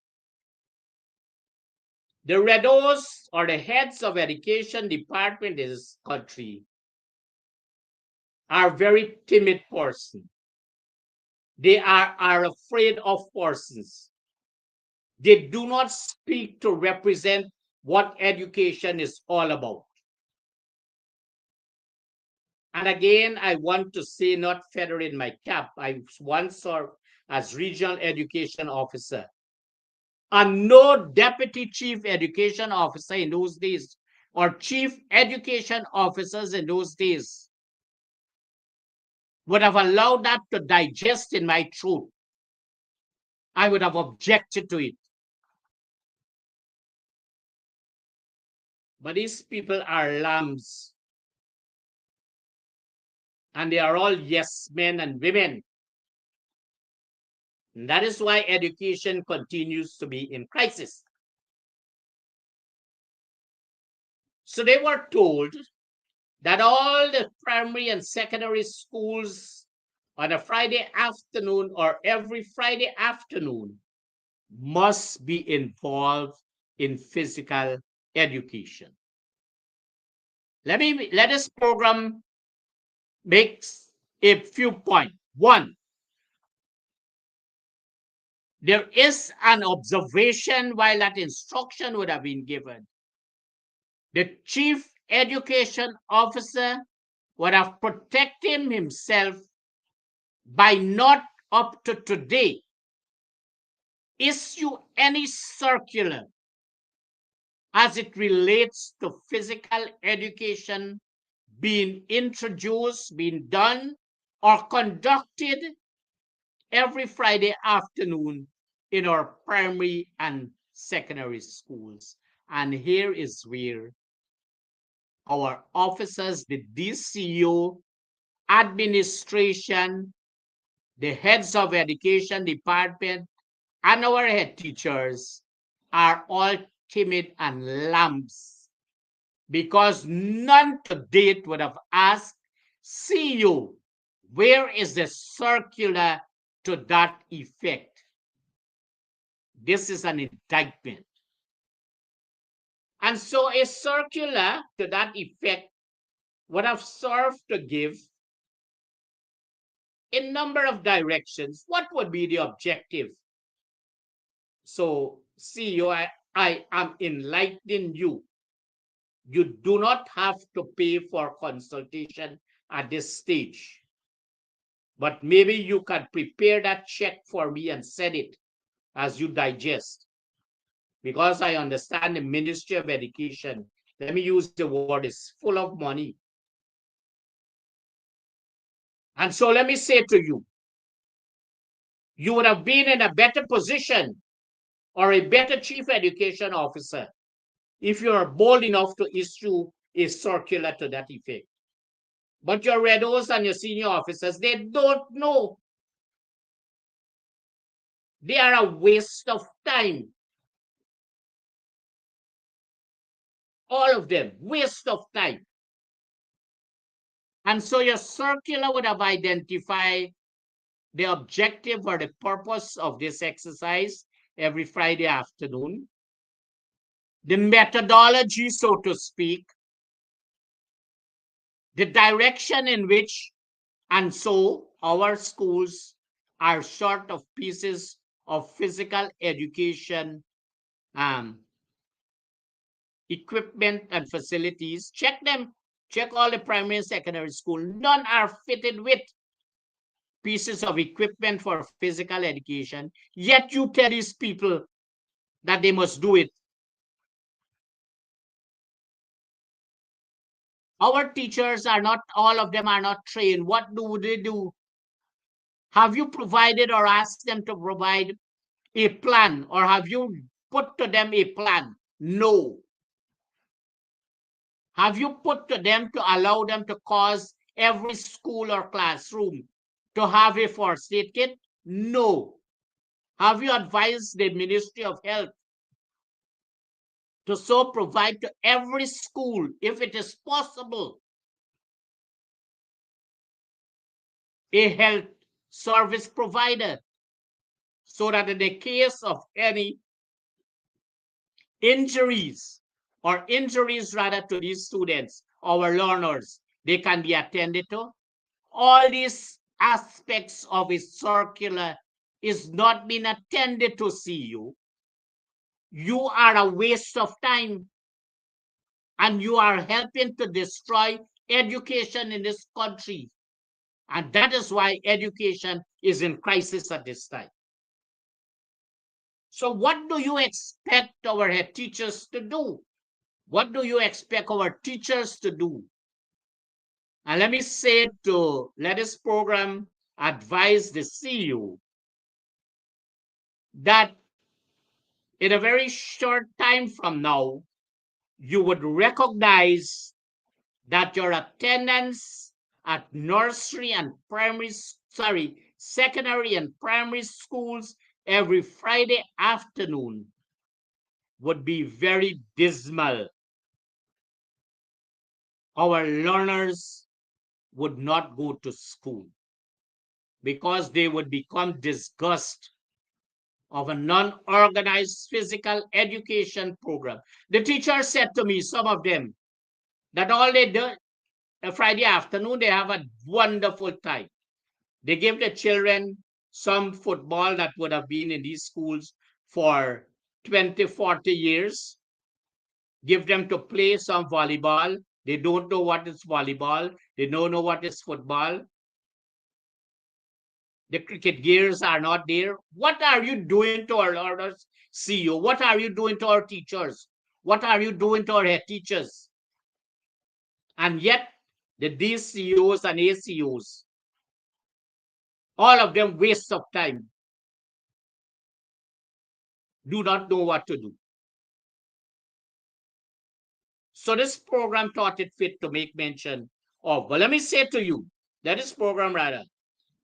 The redos, or the heads of education department in this country, are very timid persons. They are afraid of persons. They do not speak to represent what education is all about. And again, I want to say, not feathering my cap, I once served as regional education officer. And no deputy chief education officer in those days or chief education officers in those days would have allowed that to digest in my throat. I would have objected to it. But these people are lambs. And they are all yes men and women. And that is why education continues to be in crisis. So they were told that all the primary and secondary schools on a Friday afternoon or every Friday afternoon must be involved in physical education. Let this program makes a few points. One, there is an observation while that instruction would have been given. The chief education officer would have protected himself by not up to today issue any circular as it relates to physical education being introduced, being done, or conducted every Friday afternoon in our primary and secondary schools. And here is where our officers, the DCO, administration, the heads of education department, and our head teachers are all timid and lambs because none to date would have asked CEO, where is the circular to that effect? This is an indictment. And so a circular to that effect would have served to give a number of directions. What would be the objective? So, CEO, I am enlightening you. You do not have to pay for consultation at this stage. But maybe you can prepare that check for me and send it as you digest. Because I understand the Ministry of Education, let me use the word, is full of money. And so let me say to you, you would have been in a better position or a better chief education officer if you are bold enough to issue a circular to that effect. But your redos and your senior officers, they don't know. They are a waste of time. All of them, waste of time. And so your circular would have identified the objective or the purpose of this exercise every Friday afternoon, the methodology, so to speak, the direction in which, and so our schools are short of pieces of physical education equipment and facilities. Check them. Check all the primary and secondary school. None are fitted with pieces of equipment for physical education. Yet you tell these people that they must do it. Our teachers are not, all of them are not trained. What do they do? Have you provided or asked them to provide a plan, or have you put to them a plan? No. Have you put to them to allow them to cause every school or classroom to have a first aid kit? No. Have you advised the Ministry of Health to so provide to every school, if it is possible, a health service provider, so that in the case of any injuries or injuries rather to these students, our learners, they can be attended to? All these aspects of a circular is not being attended to, CEO. You are a waste of time and you are helping to destroy education in this country. And that is why education is in crisis at this time. So what do you expect our head teachers to do? What do you expect our teachers to do? And let me say let this program advise the CEO that in a very short time from now, you would recognize that your attendance at nursery and secondary and primary schools every Friday afternoon would be very dismal. Our learners would not go to school because they would become disgusted of a non-organized physical education program. The teachers said to me, some of them, that all they do Friday afternoon, they have a wonderful time. They give the children some football that would have been in these schools for 20, 40 years. Give them to play some volleyball. They don't know what is volleyball. They don't know what is football. The cricket gears are not there. What are you doing to our CEO? What are you doing to our teachers? What are you doing to our head teachers? And yet, the DCOs and ACOs, all of them waste of time, do not know what to do. So this program thought it fit to make mention of. But let me say to you, that is program rather.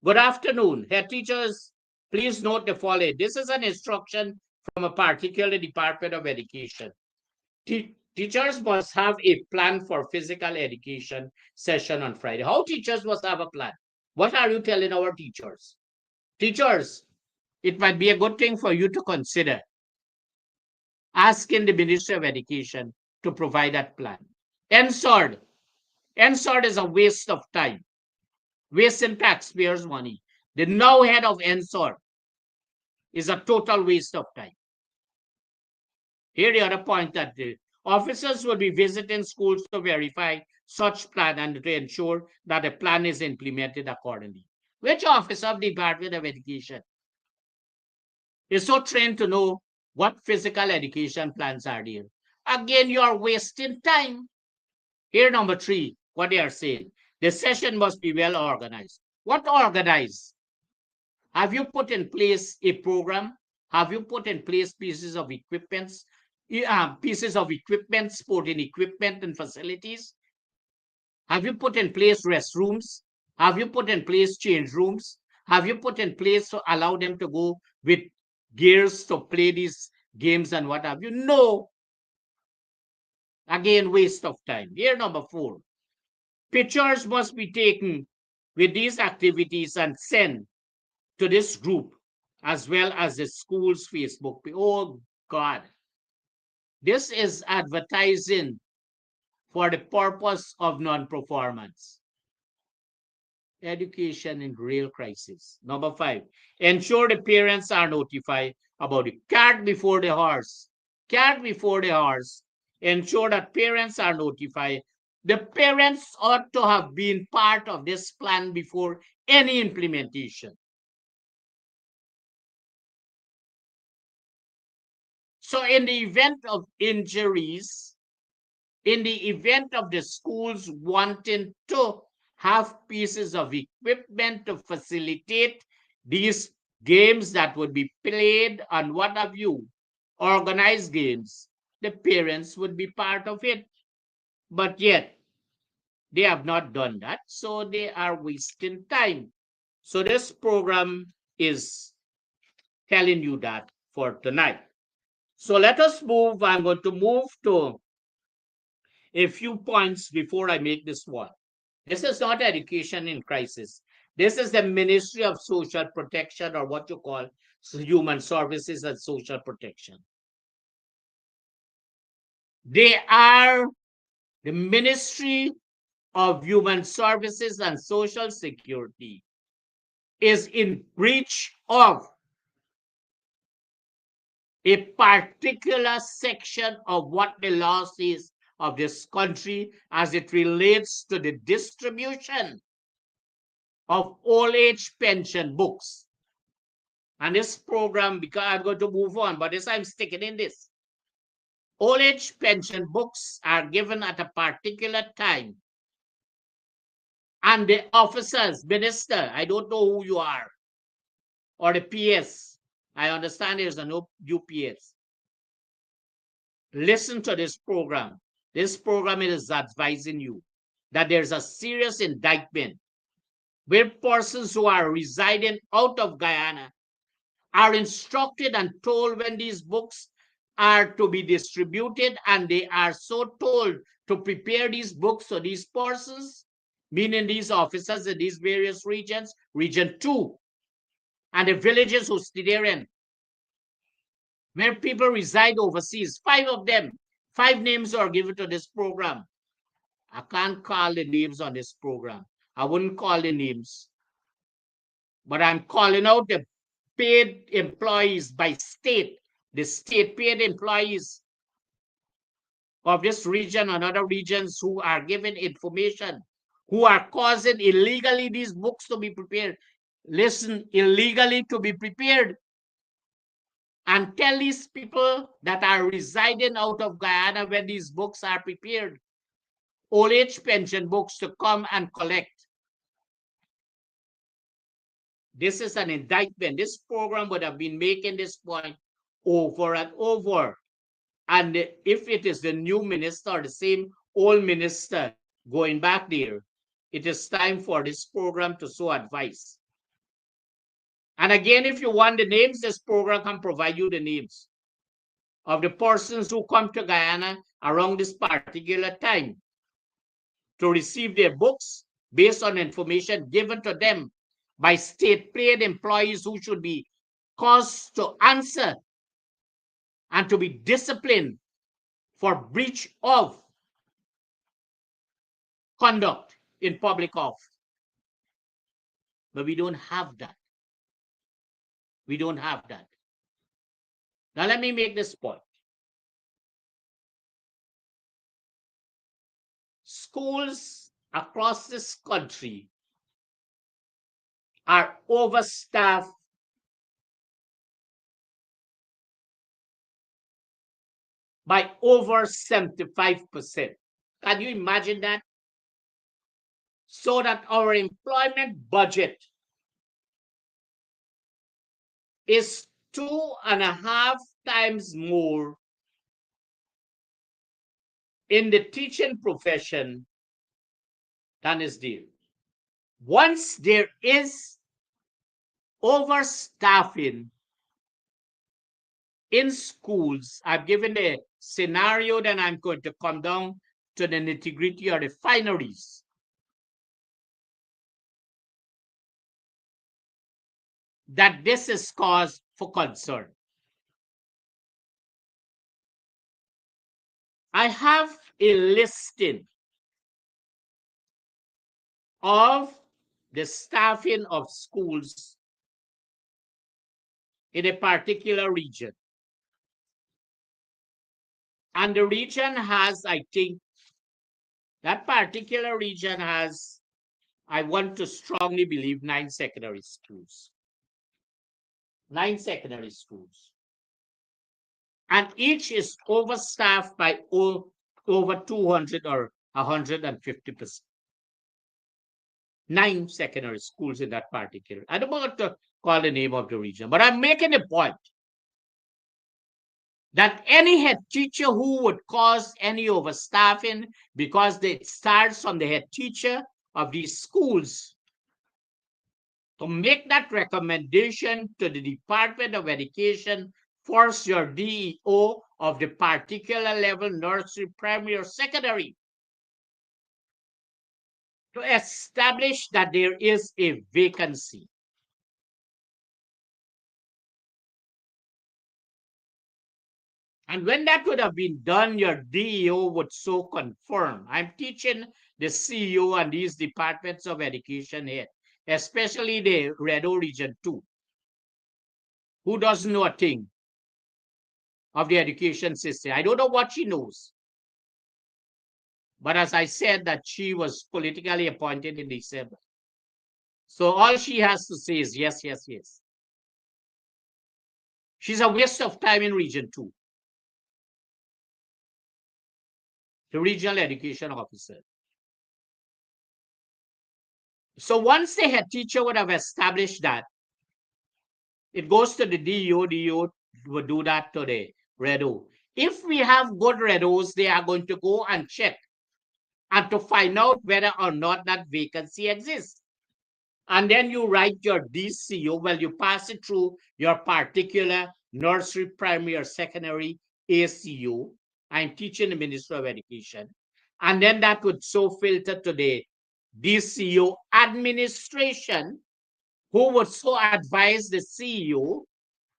Good afternoon, head teachers. Please note the following. This is an instruction from a particular Department of Education. Teachers must have a plan for physical education session on Friday. How teachers must have a plan? What are you telling our teachers? Teachers, it might be a good thing for you to consider asking the Ministry of Education to provide that plan. NSORD. NSORD is a waste of time, wasting taxpayers' money. The now head of NSORD is a total waste of time. Here the other point that the officers will be visiting schools to verify such plan and to ensure that the plan is implemented accordingly. Which officer of the Department of Education is so trained to know what physical education plans are there? Again, you are wasting time. Here, number 3, what they are saying. The session must be well organized. What organized? Have you put in place a program? Have you put in place pieces of equipment, sporting equipment and facilities? Have you put in place restrooms? Have you put in place change rooms? Have you put in place to allow them to go with gears to play these games and what have you? No. Again, waste of time. Here, number 4. Pictures must be taken with these activities and sent to this group as well as the school's Facebook page. Oh, God. This is advertising for the purpose of non-performance. Education in real crisis. Number 5, ensure the parents are notified about the cart before the horse. Cart before the horse. Ensure that parents are notified. The parents ought to have been part of this plan before any implementation. So in the event of injuries, in the event of the schools wanting to have pieces of equipment to facilitate these games that would be played and what have you, organized games, the parents would be part of it. But yet, they have not done that, so they are wasting time. So this program is telling you that for tonight. So let us move. I'm going to move to a few points before I make this one. This is not education in crisis. This is the Ministry of Social Protection, or what you call Human Services and Social Protection. They are the Ministry of Human Services and Social Security is in breach of a particular section of what the law says of this country as it relates to the distribution of old age pension books. And this program, because I'm going to move on, but this I'm sticking in this. Old age pension books are given at a particular time. And the officers, minister, I don't know who you are, or the PS. I understand there's a no UPS. Listen to this program. This program is advising you that there's a serious indictment where persons who are residing out of Guyana are instructed and told when these books are to be distributed, and they are so told to prepare these books so these persons, meaning these officers in these various regions, region 2, and the villages who stay therein, where people reside overseas, 5 of them, 5 names are given to this program. I can't call the names on this program. I wouldn't call the names. But I'm calling out the paid employees by state, the state paid employees of this region and other regions who are giving information, who are causing illegally these books to be prepared. Listen, illegally to be prepared. And tell these people that are residing out of Guyana when these books are prepared, old age pension books, to come and collect. This is an indictment. This program would have been making this point over and over. And if it is the new minister, the same old minister going back there, it is time for this program to so advise. And again, if you want the names, this program can provide you the names of the persons who come to Guyana around this particular time to receive their books based on information given to them by state paid employees who should be caused to answer and to be disciplined for breach of conduct in public office. But we don't have that. We don't have that. Now let me make this point. Schools across this country are overstaffed by over 75%. Can you imagine that? So that our employment budget is 2.5 times more in the teaching profession than is there. Once there is overstaffing in schools, I've given a scenario, then I'm going to come down to the nitty-gritty or the fineries. That this is cause for concern. I have a listing of the staffing of schools in a particular region. And the region has, I think, that particular region has, I want to strongly believe, 9 secondary schools. 9 secondary schools. And each is overstaffed by over 200 or 150%. 9 secondary schools in that particular. I don't want to call the name of the region, but I'm making a point that any head teacher who would cause any overstaffing, because it starts from the head teacher of these schools, to make that recommendation to the Department of Education, force your DEO of the particular level, nursery, primary, or secondary, to establish that there is a vacancy. And when that would have been done, your DEO would so confirm. I'm teaching the CEO and these departments of education here, especially the Redo Region 2, who doesn't know a thing of the education system. I don't know what she knows. But as I said, that she was politically appointed in December. So all she has to say is yes, yes, yes. She's a waste of time in Region 2. The regional education officer. So once the head teacher would have established that, it goes to the DO. DO would do that to the REDO. If we have good REDOs, they are going to go and check and to find out whether or not that vacancy exists. And then you write your DCO. Well, you pass it through your particular nursery, primary, or secondary ACO. I'm teaching the Ministry of Education. And then that would so filter to the DCO administration, who would so advise the CEO,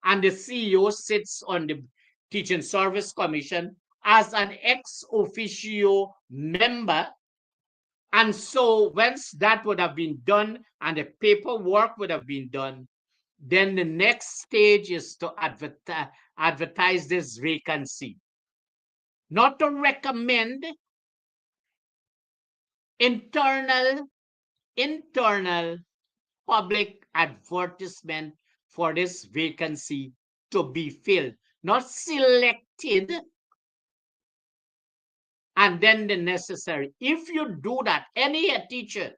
and the CEO sits on the Teaching Service Commission as an ex officio member. And so once that would have been done and the paperwork would have been done, then the next stage is to advertise this vacancy. Not to recommend internal public advertisement for this vacancy to be filled, not selected and then the necessary. If you do that, any teacher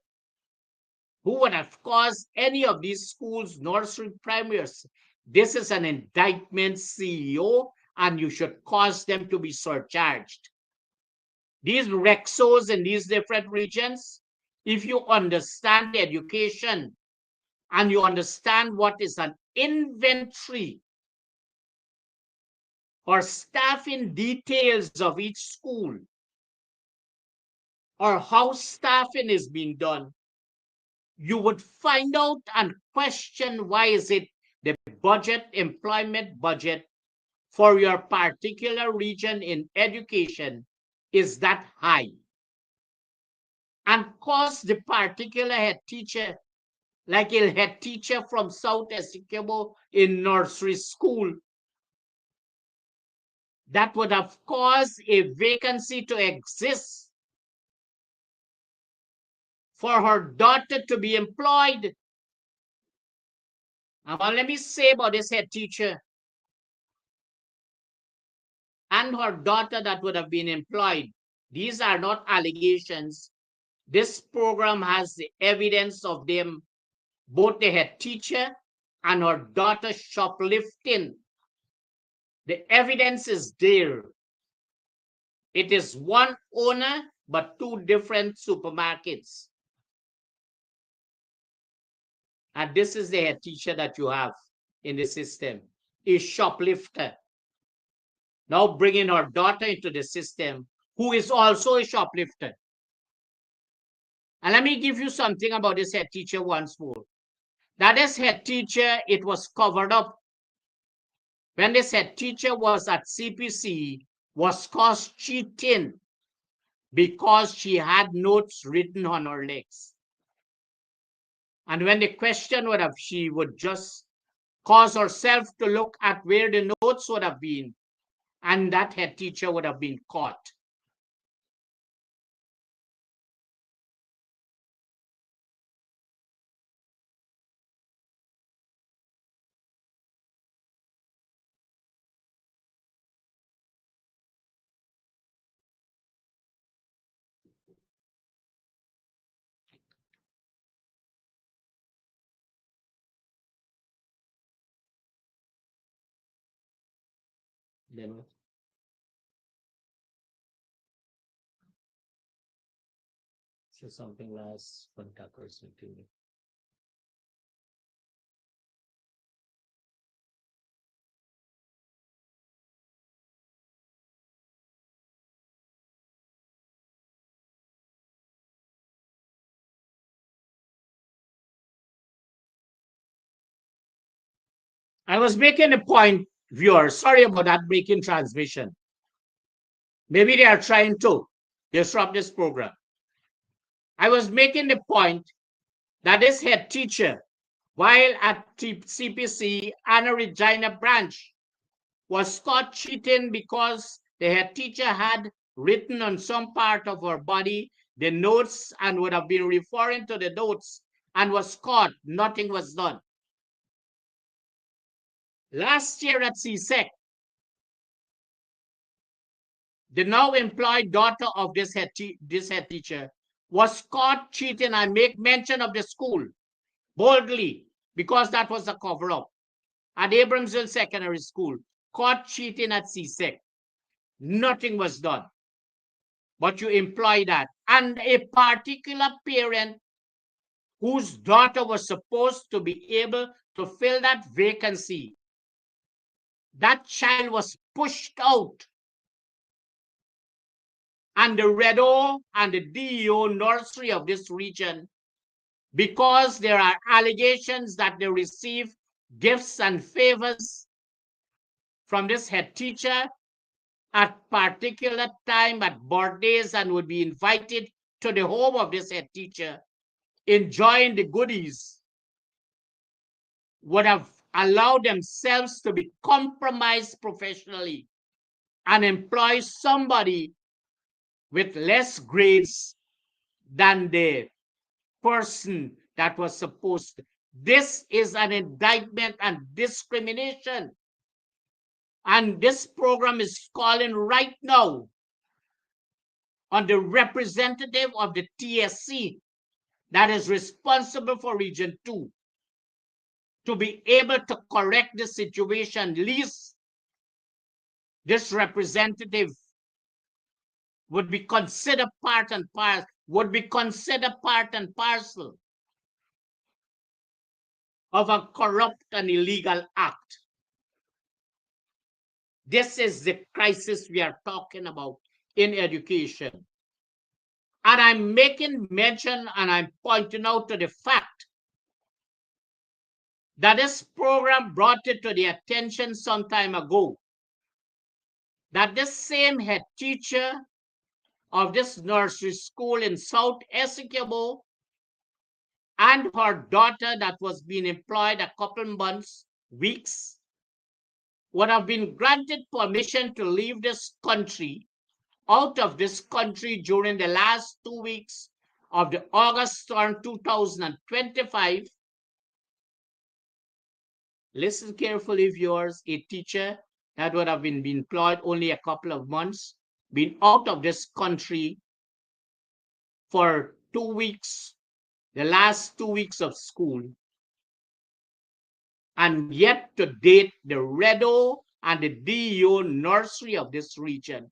who would have caused any of these schools, nursery, primaries, this is an indictment, CEO, and you should cause them to be surcharged. These Rexos in these different regions, if you understand the education and you understand what is an inventory or staffing details of each school, or how staffing is being done, you would find out and question why is it the budget, employment budget for your particular region in education is that high. And cause the particular head teacher, like a head teacher from South Essequibo in nursery school, that would have caused a vacancy to exist for her daughter to be employed. Now, let me say about this head teacher and her daughter that would have been employed. These are not allegations. This program has the evidence of them, both the head teacher and her daughter shoplifting. The evidence is there. It is one owner, but two different supermarkets. And this is the head teacher that you have in the system, a shoplifter. Now bringing her daughter into the system, who is also a shoplifter. And let me give you something about this head teacher once more. That this head teacher, it was covered up. When this head teacher was at CPC, was caught cheating because she had notes written on her legs. And when the question would have, she would just cause herself to look at where the notes would have been, and that head teacher would have been caught. Then so something last contactors with me. I was making a point, viewers. Sorry about that breaking transmission. Maybe they are trying to disrupt this program. I was making the point that this head teacher, while at CPC Anna Regina branch, was caught cheating because the head teacher had written on some part of her body, the notes, and would have been referring to the notes, and was caught. Nothing was done. Last year at CSEC, the now employed daughter of this head teacher was caught cheating. I make mention of the school boldly because that was a cover-up. At Abramsville Secondary School, caught cheating at CSEC. Nothing was done. But you employ that. And a particular parent whose daughter was supposed to be able to fill that vacancy, that child was pushed out. And the REDO and the DEO nursery of this region, because there are allegations that they receive gifts and favors from this head teacher at particular time at birthdays and would be invited to the home of this head teacher, enjoying the goodies, would have allowed themselves to be compromised professionally and employ somebody with less grades than the person that was supposed to. This is an indictment and discrimination. And this program is calling right now on the representative of the TSC that is responsible for Region 2 to be able to correct the situation. Least this representative would be considered part and parcel of a corrupt and illegal act. This is the crisis we are talking about in education. And I'm making mention and I'm pointing out to the fact that this program brought it to the attention some time ago that this same head teacher of this nursery school in South Essequibo and her daughter that was being employed a couple months, weeks, would have been granted permission to leave this country, out of this country during the last 2 weeks of the August term 2025. Listen carefully, viewers. A teacher that would have been employed only a couple of months, been out of this country for 2 weeks, the last 2 weeks of school. And yet to date, the REDO and the DEO nursery of this region,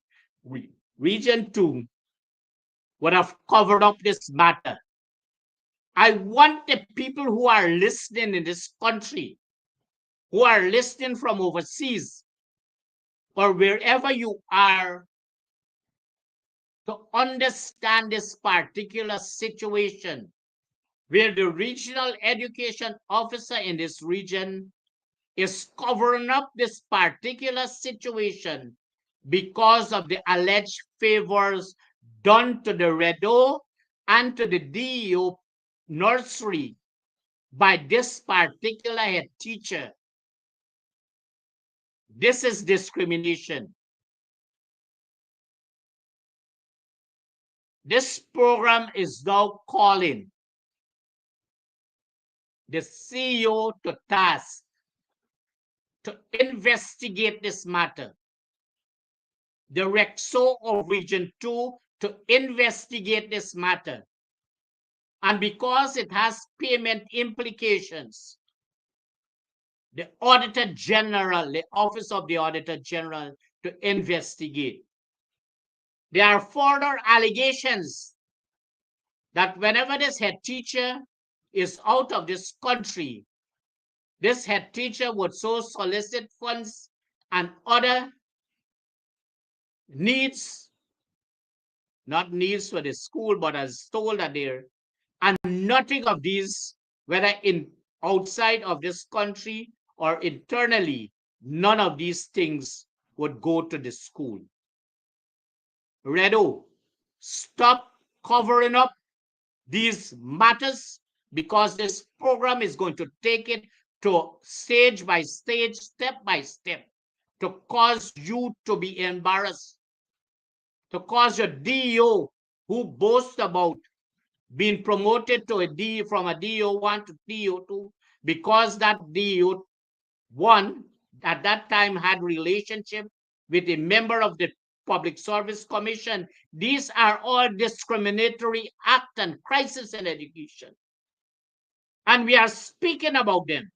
Region 2, would have covered up this matter. I want the people who are listening in this country, who are listening from overseas, or wherever you are, to understand this particular situation where the regional education officer in this region is covering up this particular situation because of the alleged favors done to the REDO and to the DEO nursery by this particular head teacher. This is discrimination. This program is now calling the CEO to task to investigate this matter. The REXO of Region 2 to investigate this matter. And because it has payment implications, the Auditor General, the Office of the Auditor General, to investigate. There are further allegations that whenever this head teacher is out of this country, this head teacher would so solicit funds and other needs, not needs for the school, but as told that there, and nothing of these, whether in outside of this country or internally, none of these things would go to the school. REDO, stop covering up these matters, because this program is going to take it to stage by stage, step by step, to cause you to be embarrassed. to cause your DO who boasts about being promoted to a D from a DO1 to DO2 because that DO1 at that time had relationship with a member of the Public Service Commission. These are all discriminatory acts and crisis in education. And we are speaking about them.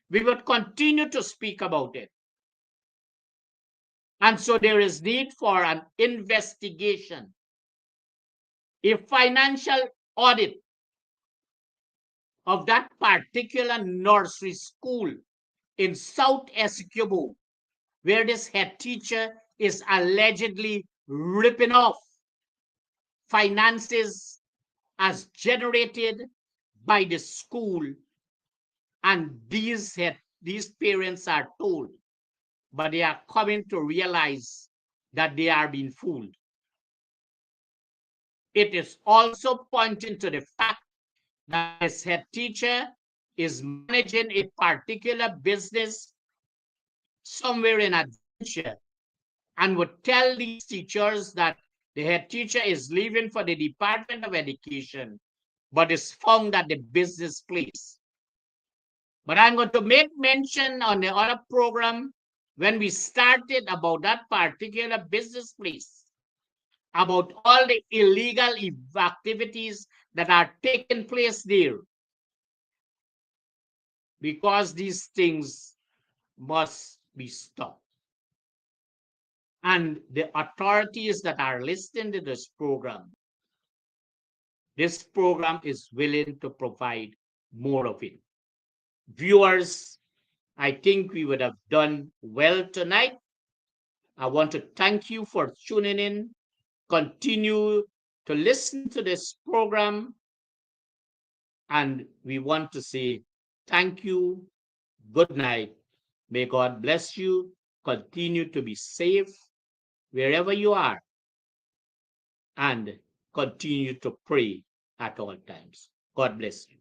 We will continue to speak about it. And so there is need for an investigation, a financial audit of that particular nursery school in South Essequibo, where this head teacher is allegedly ripping off finances as generated by the school. And these parents are told, but they are coming to realize that they are being fooled. It is also pointing to the fact that this head teacher is managing a particular business somewhere in Adventure and would tell these teachers that the head teacher is leaving for the Department of Education, but is found at the business place. But I'm going to make mention on the other program when we started about that particular business place, about all the illegal activities that are taking place there, because these things must be stopped. And the authorities that are listening to this program is willing to provide more of it. Viewers, I think we would have done well tonight. I want to thank you for tuning in. Continue to listen to this program. And we want to say thank you. Good night. May God bless you. Continue to be safe wherever you are. And continue to pray at all times. God bless you.